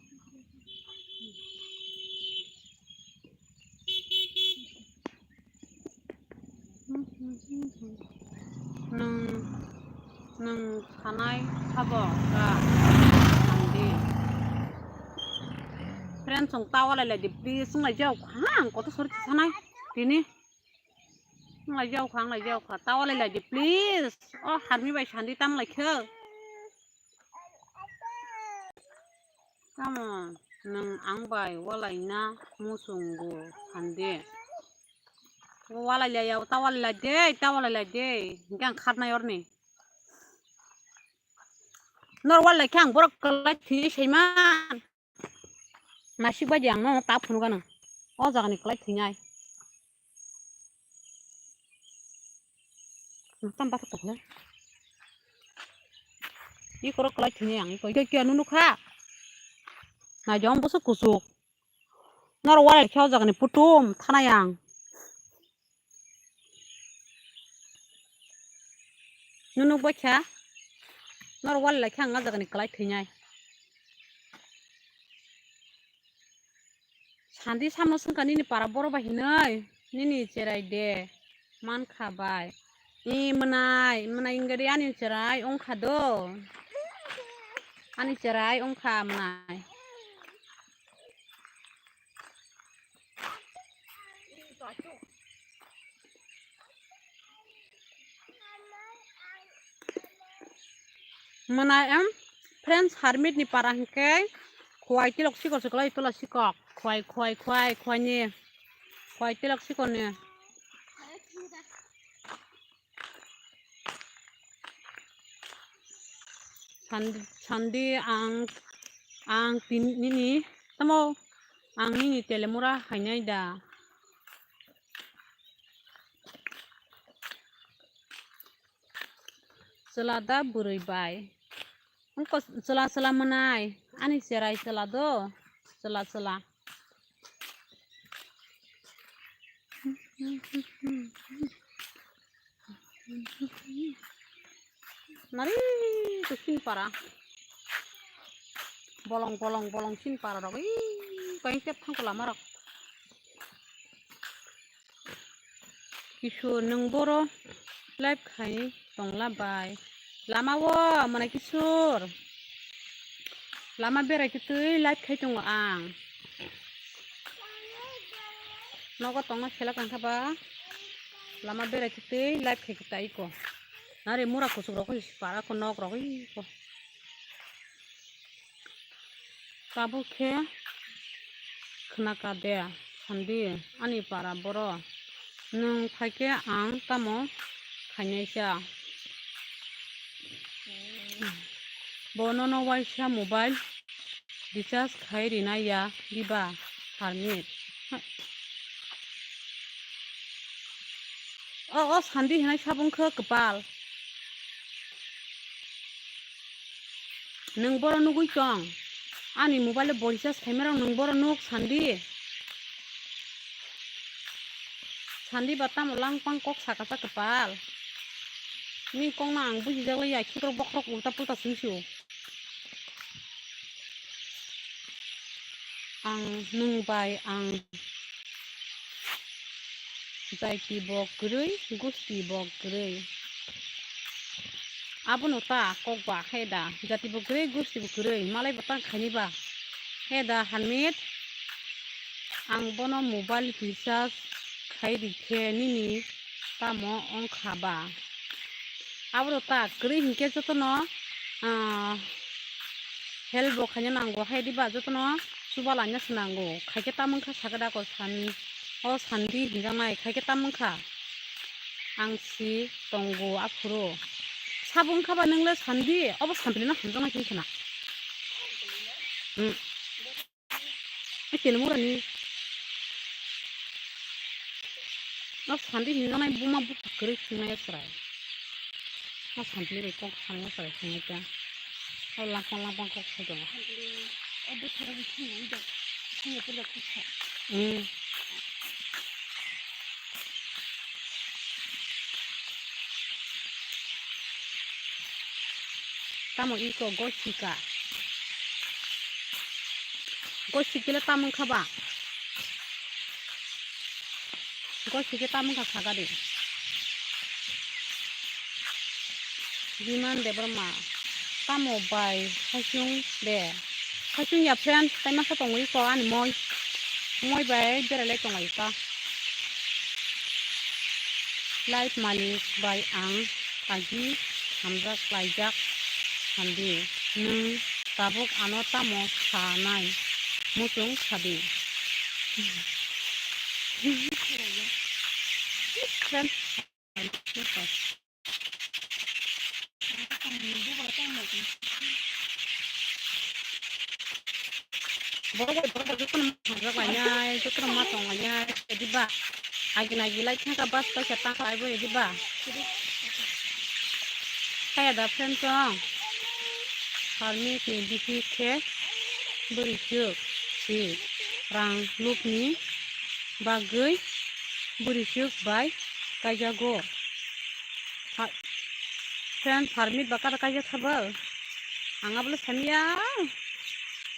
nung sanai sabo ka andi friend song tawala la dipli sung la jaw khang ko to sorti sanai tini la jaw kha tawala la dipli harmi bai sandi tam la khe come on nung ang bai wala ina musunggo hande wala la yaw tawala la de gang kharna yorni nor wala kyang borok kala thi seiman masih baca yang mau tap pun kan oh jangan iklai tinggal tambah tuh ya ini kalau iklai tinggal yang itu kia nunu kah nah jangan busuk kusuk naruh warai kau jangan putum tanah yang nunu baca naruh warai kau nggak jangan iklai tinggal Sandi sama sengkan ini para boro bahinai ini cerai deh man kabai ini menai enggak ani cerai ong kado ani cerai ong ka menai menai friends harmit ni para hengke kuai tilok sikor sekolah itulah sikok kuai ni kuai tilok sikor ni Sandi ang tin ini tamo ang ini telemura hanya ida selada buribai engko sela menai ani serai selado sela nari tuh para bolong sin para rok kain tiap thang lama rok kisu neng boro live khai tongla bai lama wo mana kisur lama berai kitui live khai tong ang nogo tonga khela kan khaba lama berai kitui live khai kita iko nare mura kusuk rok para ko nok rok ko kabu khe khna ka de sandi ani para boro nung phaike ang tamo khainaisa bonono waisa mobile recharge khai rina ya diba harmit o sandi hinai sabung kho kepal nung boro nugui chong ani mobile recharge khaimara nung boro nuk sandi batam lang pang kok saka kepal ni kong na ang buji jagla ya khikrok bokrok ulta pulta singsu ang nung bai ang jaiti bok grui gusti bok grui abun uta kok ba heda jati bok grui gusti bok grui malai batang khani ba heda hanmit ang bono mobile recharge khai dikhe nini tamo ong khaba abro ta grui hinke jotono help bo khanya nango hai diba jotono subala nya snango khaike tamung kha sagada ko sandi hingamai khaike tamung kha angsi tongo afuro sabung khaba nongle sandi obo sampli na hamjana khisna telemurani no sandi hingamai buma bu kre khina srai no sampli re kok khana srai khina lapang kok saja ada cara bikin udah hanya perlu kucak kamu iko gosikile tamung khaba gosike tamung kha khaga de biman de brahma tamo bai khachung ya friend tai ma tong wi ko ani moi bai bere le tong ai ka light malik bai ang agi hamza klaijak handi nung tabuk ano tamo sanai mutung sabi friend Boga jukun hanjak lanya jukun matong lanya di ba agi nagi lai tangka bas ka setang ka ibo di ba kaya da friend song harmi ki di ke beri juk si rang look ni bagai beri juk bai kajago friend harmi bakar kajak sabal anga bolu samia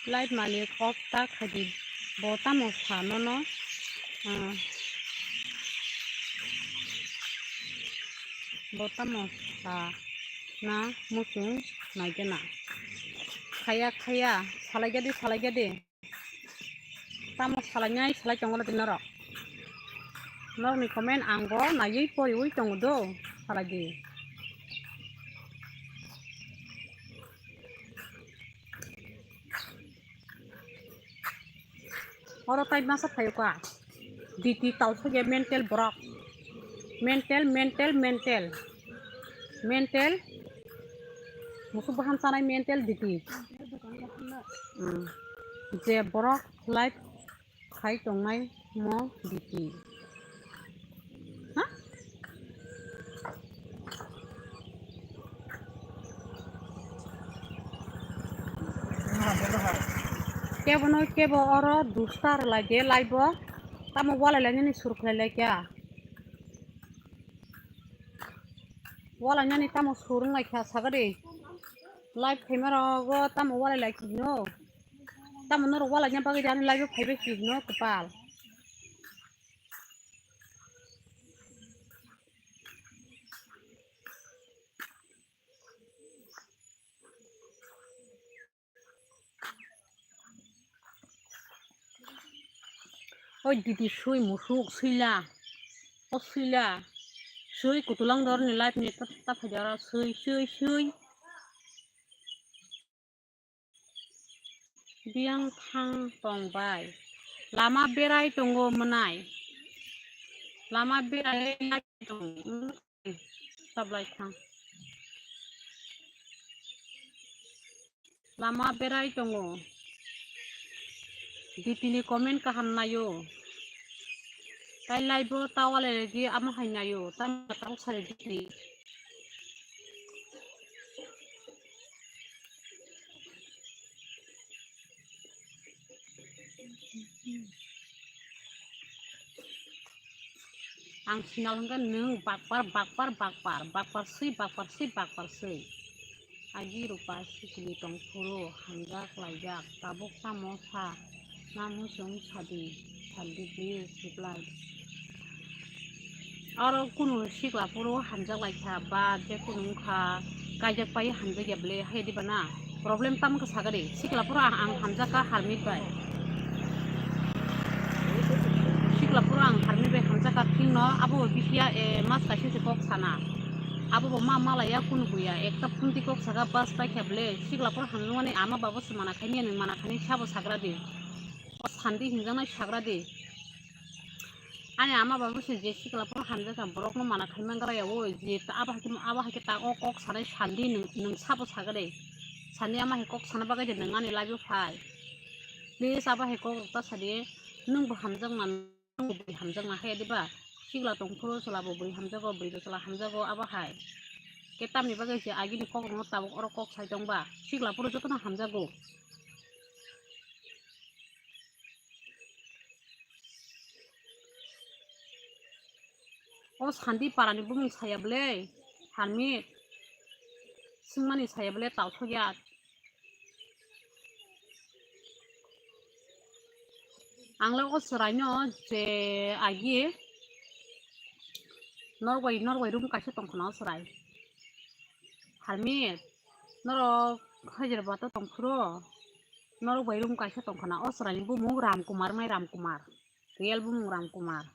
light malik of tak hadi bota mo sano no bota mo sa na musung naigena kaya salai jadi tamo salanya salai chongol dinaro nor ni komen anggo na yi pori ui chongdo salagi oro tai masa phayuka diti tau soge mental brok mental musuh bahan sanai mental diti je brok life khai tongnai mo diti ha kebo oro dustar lagi live tamo wala lanya ni surkhle kya wala nyani tamo surung lai kya sagade live camera go tamo wala lai kino tamo nor wala nya bagi jani live phaibe kino kepal oi didi sui musuk sila o sila sui kutulang dor ni live ni tap hajara sui biang thang tongbai lama berai tongo menai lama berai tong tablai thang lama berai tongo ditini komen kaham nayo tai live tawale lagi ama hainayo tam tahu sare dikri ang sinal kan neng bakpar sui agi rupa sikili tong puro hanjak lajak tabuk tamosa namu sung sadi bi siklai aro kunu sikla puro hanjak laika ba je kunu kha kajak pai hanjak yable hai di bana problem tam ka sagare sikla puro ang hanjak ka harmit bai sikla puro ang harmit bai hanjak ka thingno abo bisia mas kaisi se kok sana abo ma malaya kunu buya ekta punti kok saga bas pai khable sikla puro hanjani ama babu semana khani ni mana khani sabo sagra de sandi hinjana sagra de ani ama babu se je sikla puro hanjak ka brok no mana khani mangara ya o je aba ta ok sanai sandi nung sabo sagare sandi ama he kok sana baga je nangani labi phai please aba he kok ta sadi nung bu hamjak man nung bu hamjak na he diba sikla tong puro sala bu hamjago bui sala hamjago aba hai ketam ni baga je agi ni kok no tabok oro kok sai tong ba sikla puro joto na hamjago o sandi parani bumung sayable harmit singmani sayable tau thogya angla o saraino je agi norway room kaise tongkhana sarai harmit noro hajar bato tongkhro norway room kaise tongkhana o sarai bumung ramkumar mai ramkumar real bumung ramkumar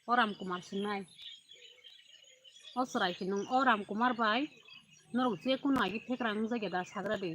o ramkumar sinai o sarai sinung o ramkumar bai norok je kuno agi thekrang jage da sagra de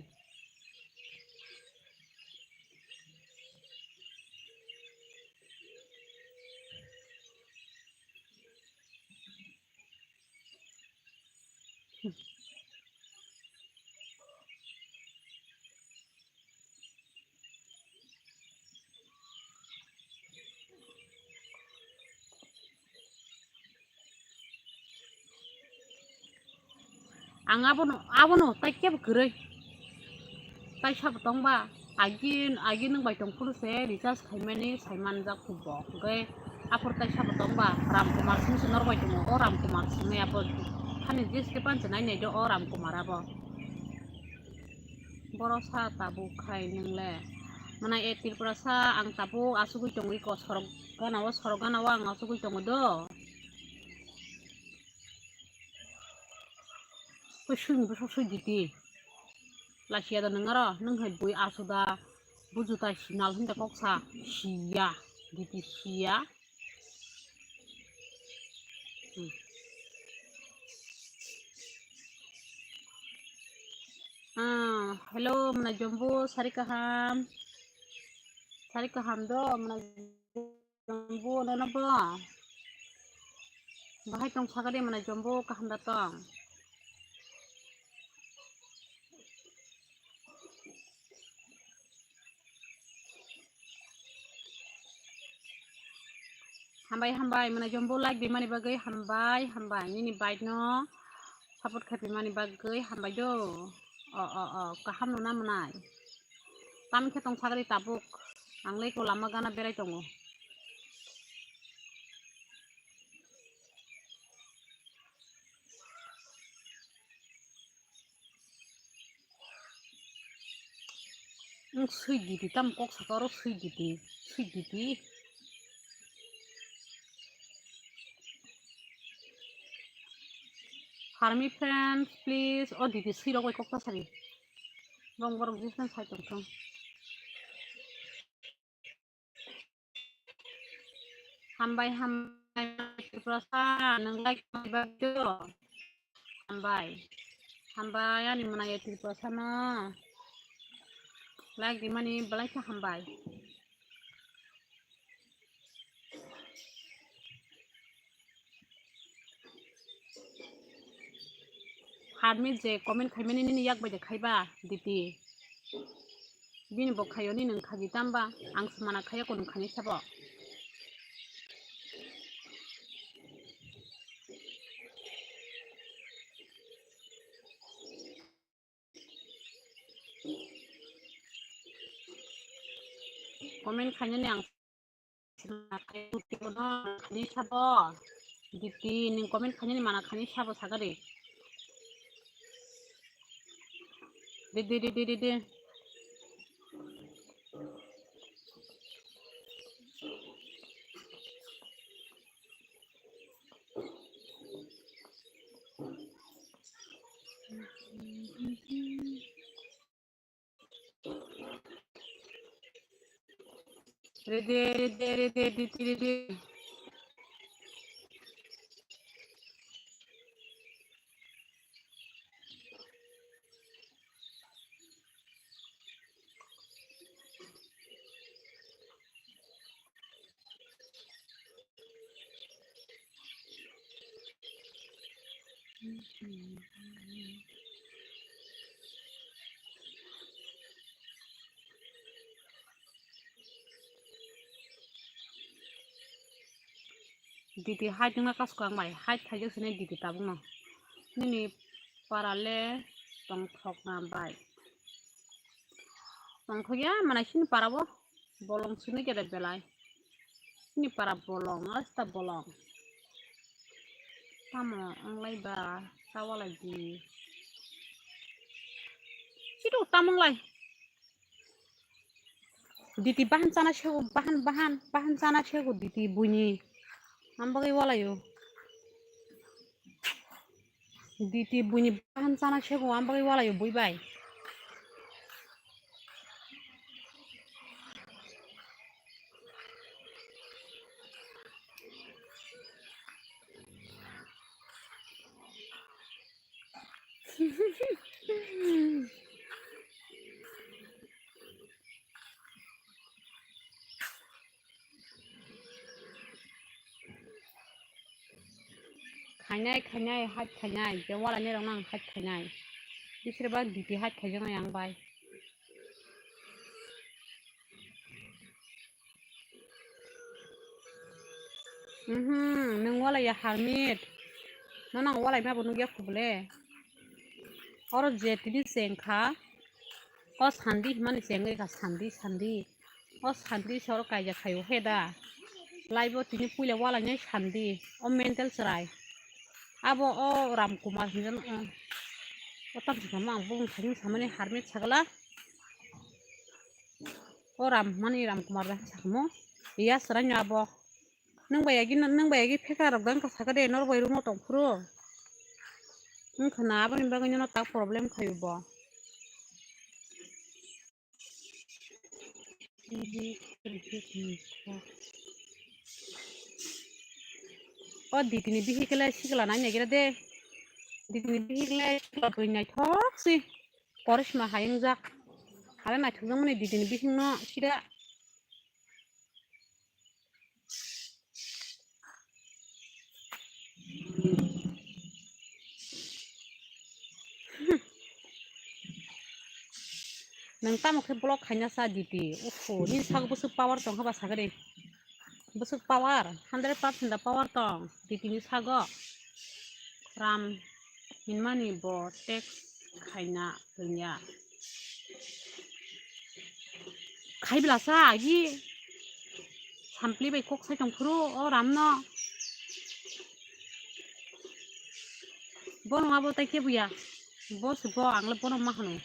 ang abono tai kep gurui tai sab tongba agi nang bai tong pulse recharge khaimani saiman jak kubo gai apor tai sab tongba ramkumar sing sinor bai tong o ramkumar singe apor khani jiske panche nai nei do o ramkumar abo boro sa tabu khai ningle mana e tripura sa ang tabu asugui tongui ko sorok ganawo ang asugui tongo do ko sung bo so diti lasia da nangaro nang hai bui asuda bujuta sinal hinda koksa sia diti sia hello mana jombo sari kaham do mana jombo nana bo bahai tong sagade mana jombo kaham datang hambai mana jombo like di mani bagai hambai nini bait no support khapi mani bagai hambai do kaham no namunai tam khe tong sagade tabuk anglai ko lama gana berai tongo sui diti tam kok sakaro sui diti Army friends, please. Oh, didi siro koi kokta sari. Bong borok jisna sai tong. Hambai prasa nang like bagjo. Hambai ani mana ya prasa na. Like di mani balai ka hambai. Army je comment khaimani ni yak baje khaiba didi. Bini bok khayo ni nang khagi tamba ang semana khaya ko nang khani sabo. Comment khanya ni ang semana khaya ko nang khani sabo. Didi ning comment khanya ni mana khani sabo sagare. Didi. Ready. Didi height nga kas ko mai height thajak sene didi tabung no nini parale tong thok na bai tong khoya mana sin parabo bolong sini kede belai sini para bolong asta bolong tamo anglai ba sawala di sido tamong lai didi bahan sana shego didi bunyi ambagai wala yo didi bunyi bahan sana shego ambagai wala yo bui bai khainai hat khainai je wala ne rong nang hat khainai bisre ba didi hat khaijang yang bai nang wala ya hamid nang wala ma bonu ya kubule oro je tini sengkha o sandi mani sengai ka sandi o sandi sor kaija khayo heda laibo tini puila wala nyai sandi o mental serai abo o Ramkumar hinjan o tam sama ang bung thani samane harmet sagala o Ramkumar dah sakmo iya seranya abo nang bayagi pheka rok dang ka sagade nor boy rumo tong phuro nang khana abo ni bagay no tak problem khayo bo o ditini bihikela sikla na nyagira de ditini bihikela sikla boy nai thok si korishma hayang jak hala na thujang mani ditini bihing no sida nang tamo ke blok khanya sa diti ufo ni sag busu power tong haba sagade busu power 100% da power tong ditini sago ram minmani bo text khaina punya khaibla sa gi sampli bai kok sai tong phuro o ramno bon ngabo ta ke buya bos bo angla bon ma hanu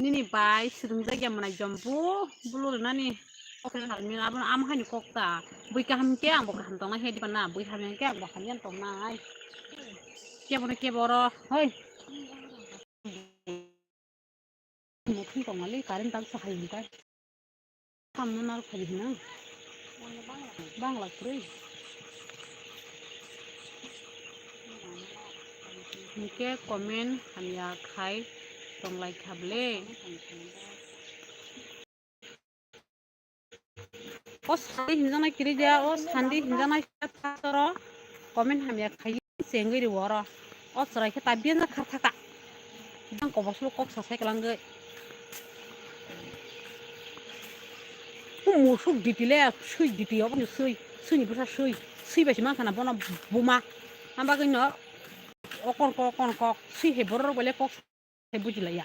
nini bai sudung jagya mana jambu bulur nani oke halmi abon am hani kokta bui ka ham ke ang bo ham tong na hedi pana bui ham ke ang bo ham yan tong nai ke boro hoi mukhin tong ali karen tak sa hayin kai ham na khali na bangla kuri Nike komen hanya khai tong lai khable o sandi hinjana kiri dia o sandi hinjana taro komen hamya khai sengi ri woro o sarai ke tabian na khathaka dang ko boslu kok sasai kalangge musuk ditile sui diti o ni sui ni busa sui besi man kana bona buma amba gino okon kok sui he boror bole kok he bujila ya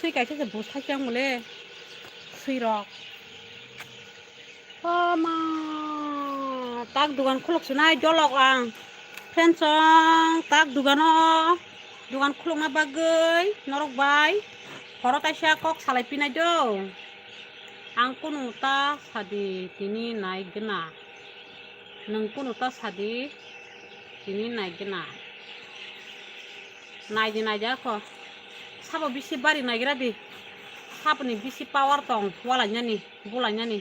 sui kai se bus thakang mole sui rok ma tak dukan khulok sunai jolok ang Fencong tak dukan khulok na bagai norok bai korot aisya kok salai pina do angkun uta sadi tini nai gena nangkun uta sadi tini nai gena nai jako sabo bisi bari nai gira di sabo ni bisi power tong walanya ni bulanya ni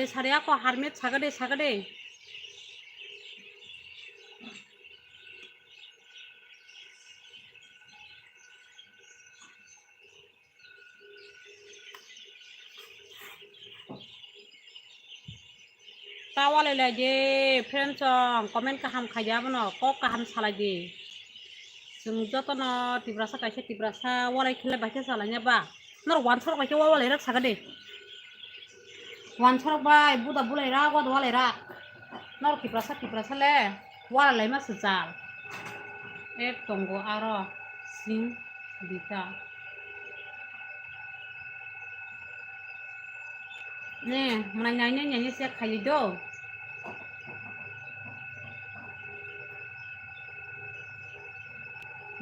sare ako harmet sagade tawale lagi Fencong komen kaham khaya bono kok kaham salai di sung joto no tibrasa kaise tibrasa walai khile baise salanya ba nor wan thor baise walai rak sagade wan thor bai buda bulai ra wa walai ra nor tibrasa le walai ma sujal ek tonggo aro sing dita ne mana nyanyi siap khayi do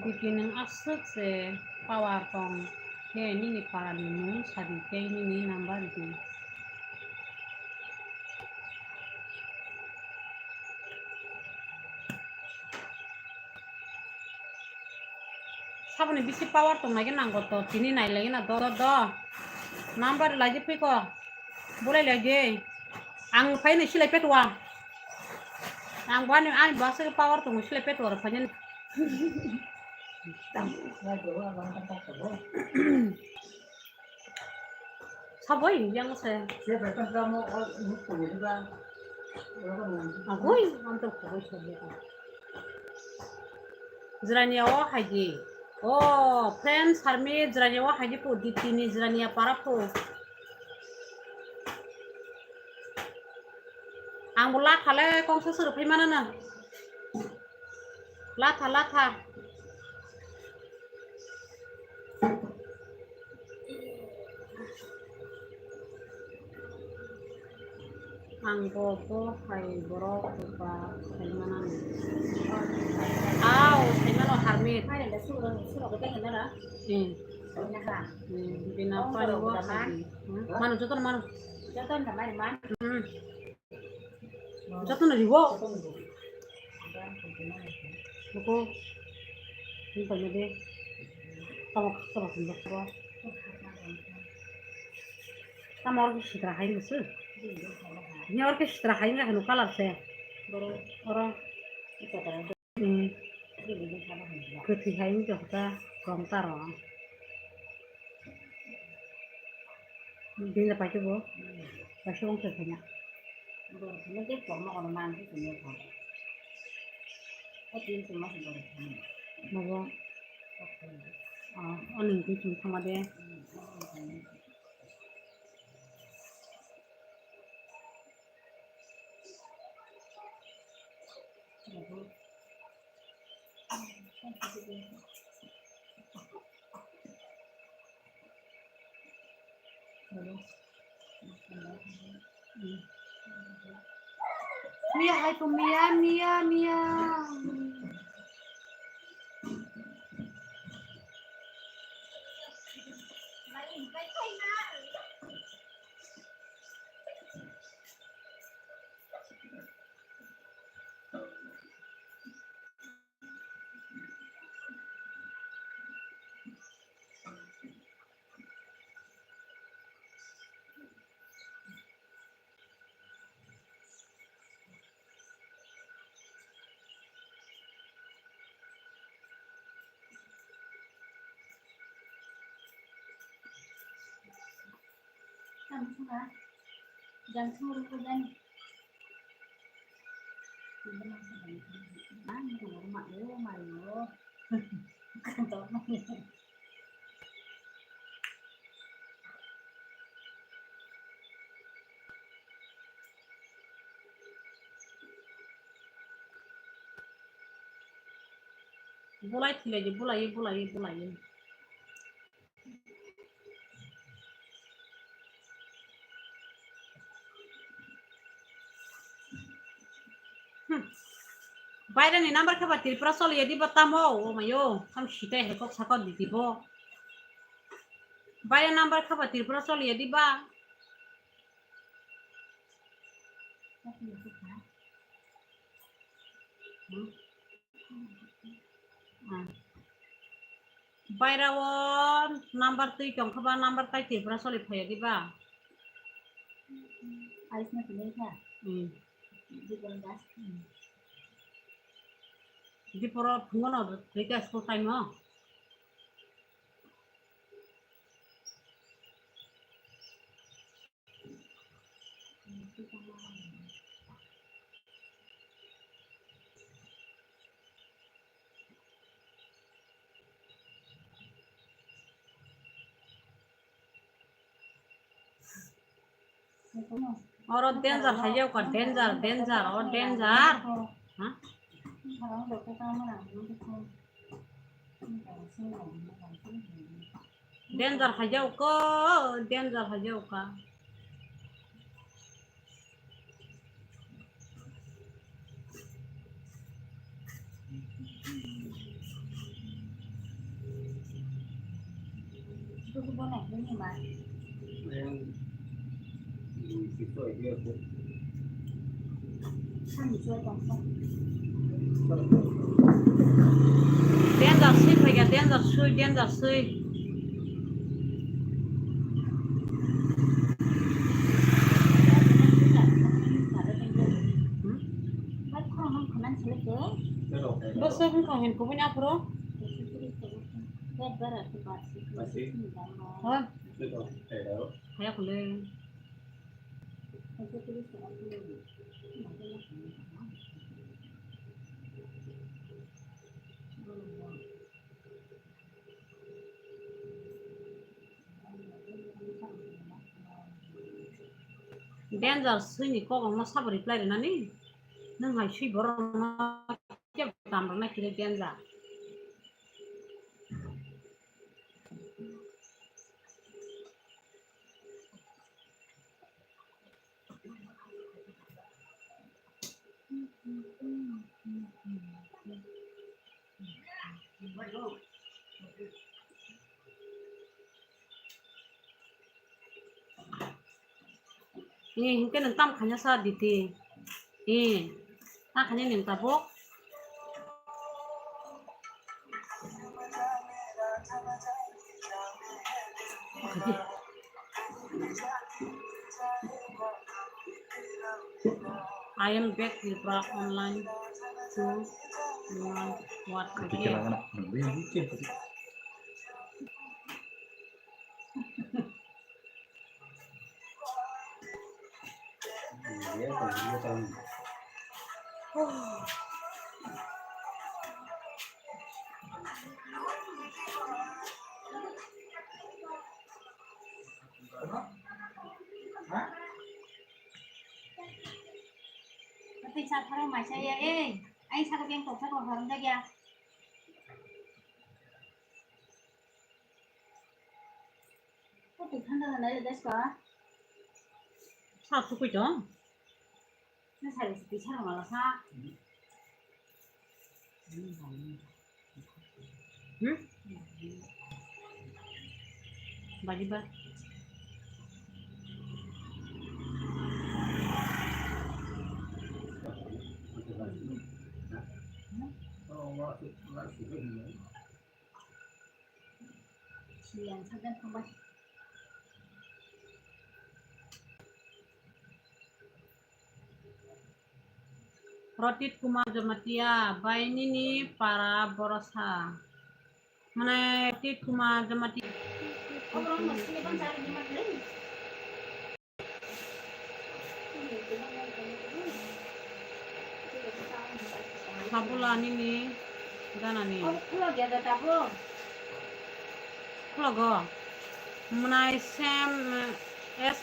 bikin asuk se power tong ke ini para nung sadi ke ini number di sabune bisi power tong lagi nanggo to tini nai lagi na do number lagi piko boleh lagi ang pai ni silai petwa ang bani an basa power tong silai petwa fanyan Sabay yang saya. Agoy, antar koy sabay. Zraniawa haji. Oh, friends harmi zraniawa haji po ditini zrania para po. Ang bulat hale kong surupai mana na? Latha. Ang bobo hay borok pa hay mana na? Aw, hay mana harmi? Binapa ni wa haji. Manu joton manu. Joton na riwo. Buko. Ini banyak deh. Kamu sama sendok bro. Kamu orang istirahat nggak sih? Ini orang istirahat nggak kan kalah sih. Orang. Ketihain juga gontar orang. Dia apa itu bu? Pasti orang kerjanya. Ini dia formal orang mana itu semua kan? Ini semua sudah. Mau? Orang itu cuma sama dia. Mia, hai tuh Mia. Jangan semua dan Bulai. Bayar ni number ke batir prasol ya di batamo, oh mayo, kamu sita hekok sakot di tibo. Bayar number ke batir prasol ya di ba. Bayar awon number tu ikon ke ba number kai tir prasol ya di ba. Alisnya pilih ya. Di kondas. Di poro bungono mereka school time mo. Orang danger saja kok danger, oh danger. Hah? Danger saja kok. Itu boleh ini mas. Itu aja aku. Kan jual dong. Danger sui. Basta kung kahin ko punya bro. Masih. Oh, Itu tahu. kayak boleh. Danger sini kok nggak sabar reply nani. Nang hai sih borong siap tambah nak kira danger. Ini mungkin entam kanya sa diti. Tak kanya nih tabok. Oke. I am back with online to what Pikir again. anak bikin. Iya, kalau dia tahu. Tapi saat hari macam ya, anh sao cái tổ chức của hầm đây kìa? Có từ thân thân này là đấy cả. Sao tôi quay đó? Nó xài bị sao mà là sao? Bagi ba? Siang sampai không bay. Rotit kumar jamatia, baini ni para borosa. Mana rotit kumar jamati. Orang mesti kan cari di mana ni? Sabula ni gana ni. Oh, kalau dia ada tabung. Klogo. Mana sem es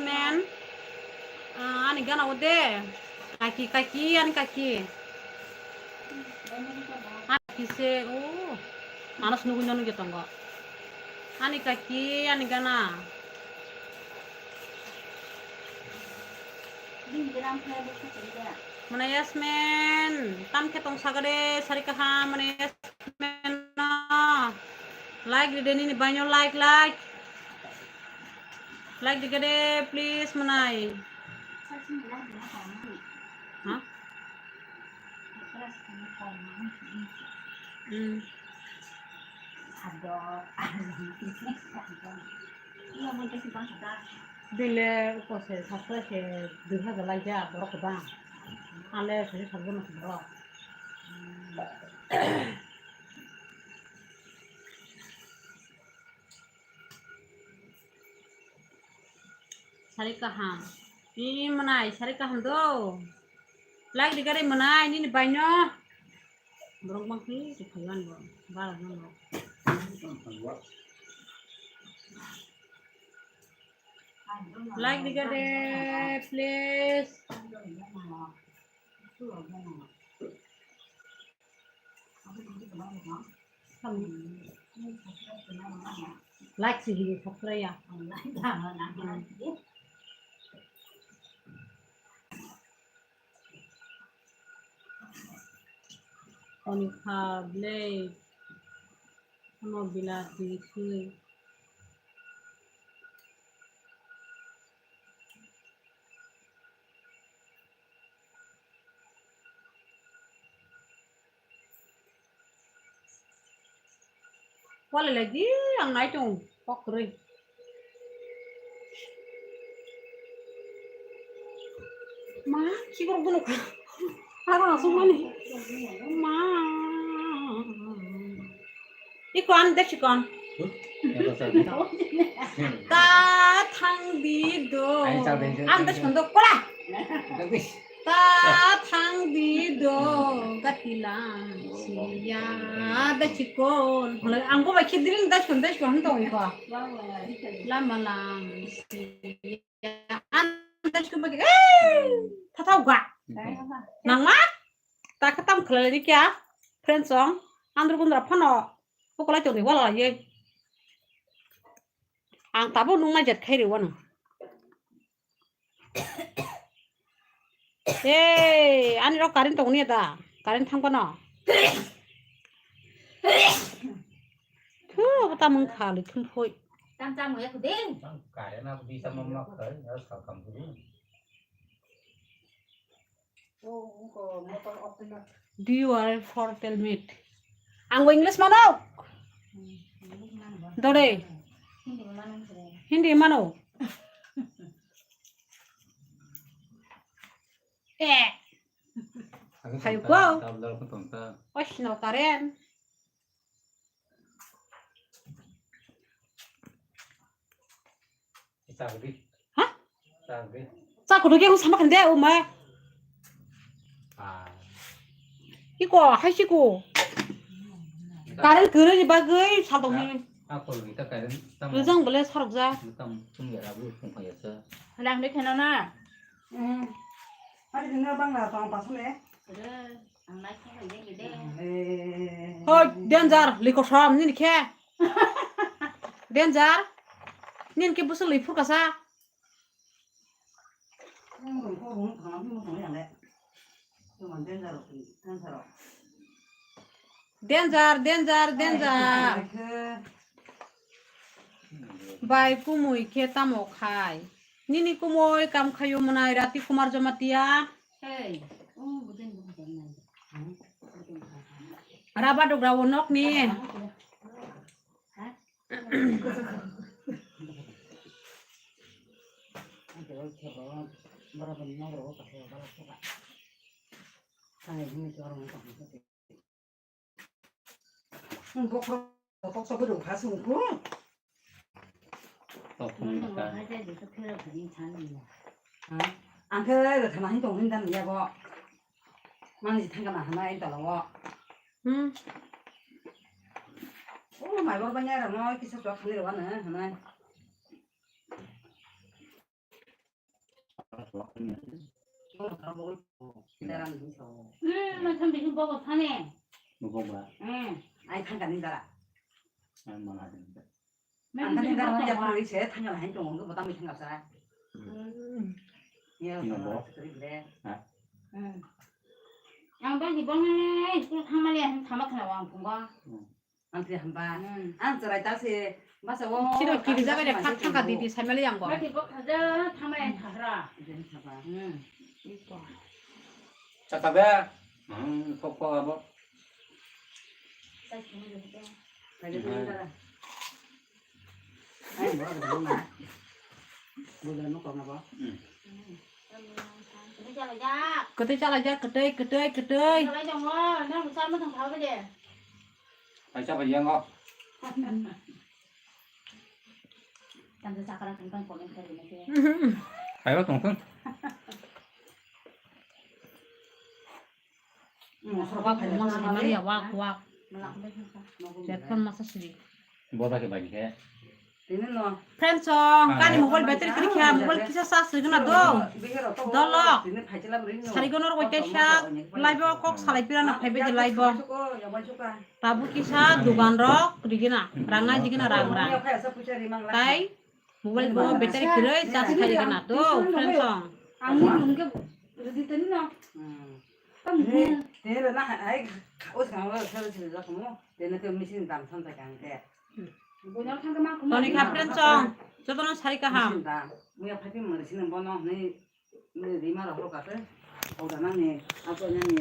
men. Ani gana ude. Kaki ani kaki. Ani se anas nunggu gitu enggak. Ani kaki ani gana. Mana yasmen tam ketong sagade sari kaha mana yasmen na like di deni banyo like di gede please manai hah bile ko se sakra se duha gala ja borok ba ale se sabun na borok sari kaha ini manai sari kaha do like di gede manai ini banyo borok mangki di kawan bo bal no like di gede please like sih subscribe ya Onifable ano bilati sui wala lagi ang naitong pokri ma siguro bunok ako na sumali ma 이거 안 되시건. Yang pasal Ta thang đi đồ. Anh chào đến Ăn ta còn đâu quá. Bagus. Ta thang đi đồ. Gati lang siya. Da chikon. Kalau ang ko bakit din da chikon hantong iko. Lama lang siya. An da chikon bakit. Ta tahu gak? Nang mak. Ta ketam kelal ni kya. Friend song. Andro pun dah pano. Pokoknya jadi wala ye. Ang tabo nung ma jet khairi wan. Ani ro karin tong ni ta. Karin thang kono. Ta mung khali thum phoi. Trăm người của đen. Cái nào đi sama mak khởi nó sợ cầm cái gì. Do you are for tell me? Ang go English mano? Dore. Hindi mano. Hay quá. Tablar ko tonta. Osh no karen. Sagri. Hah? Sagri. Sa ko doge hu sama kan de o ma. Ah. 이거 하시고. Karen kere di bagai saldo ni. Aku kita cái tâm. Lujang boleh sarok za. Tâm không nghĩa là vui không phải sợ. Đang đấy thế nào nè. 아니 그냥 방나 방 봤네. 그래. 안 나이 생각 얘기 돼. 에. Hoi, danger, liko sham ni ke. Danger. Nin ke busul lipur kasa. 그거 방금 뭐 동네 안 돼. 좀 안 된다로 된다로. Danger. 그 Bai kumui ke tamo khai. Nini kumoi kam khayo manai rati kumar jamatia. Hey. 무슨 됐나. Raba dogra wonok ni. 복서 그도 가슴 그. Tao không 뭐 cái. 할 때도 그 필요 그린 자는 안 그래도 가만히 행동 한다는 야고. 많이 tanga만 하나 있다고. 많이 봐봐냐 뭐 기사 좀 하늘 와는 하나. 내랑 미소. 참 비좀 보고 사네. Một vòng là 응. 아이 tanganin다라. em mà làm được. 안 tanganin다라 이제 바로 이제 tanga만 행동 온거 못 담을 생각 없어. 예. 뭐? 그래. 응. 양반이 뭐네? 한 마리 다 막히나 왕군가. 안돼 한 번. 응. 안저라 다시 맞아 와. Kiro kiri jaga de khat di samele yang go. 그렇게 뭐 가자. 한 마리 다 하라. 이제 잡아. 응. Chắc là bé. Không qua bộ. 딱 주면 돼. 가게 된다. 아이 뭐라고 그러나. 뭐를 먹고 나 봐. Cái cho là da. Kete chala ja kete. Cái lấy chồng lo, nó làm sao mới thằng tháo cái gì? Phải cho phải giang không? Làm sao cái thằng con của mình cái gì này kia. Phải có tổng thương. Wa ko mas samele ya wa. Mà làm không biết sao. Jetpon masa sini. Bố ra cái bài thế. 되는 너. Friend song, kani mobile battery kiri kya mobile kisa sa signa do. Dolo. Sari gonor ko tesha live ko salai pirana phaibe je live. Tabu kisa dugan ro digina ranga jigina rang. Tai mobile bo battery kiri charge khai gana do friend song. Ang muốn cái gì tính nó. 내가 나 아이 옷 강화 서로 들어서 뭐 내가 그 미신 담 선다 강데. Bố nó thằng cái mang cũng Tony ka friend song. Jodono sari ka ham. 미신다. 뭐야 파티 뭐 시는 번호 네 리마로 하러 가서 오다나네 아버냐니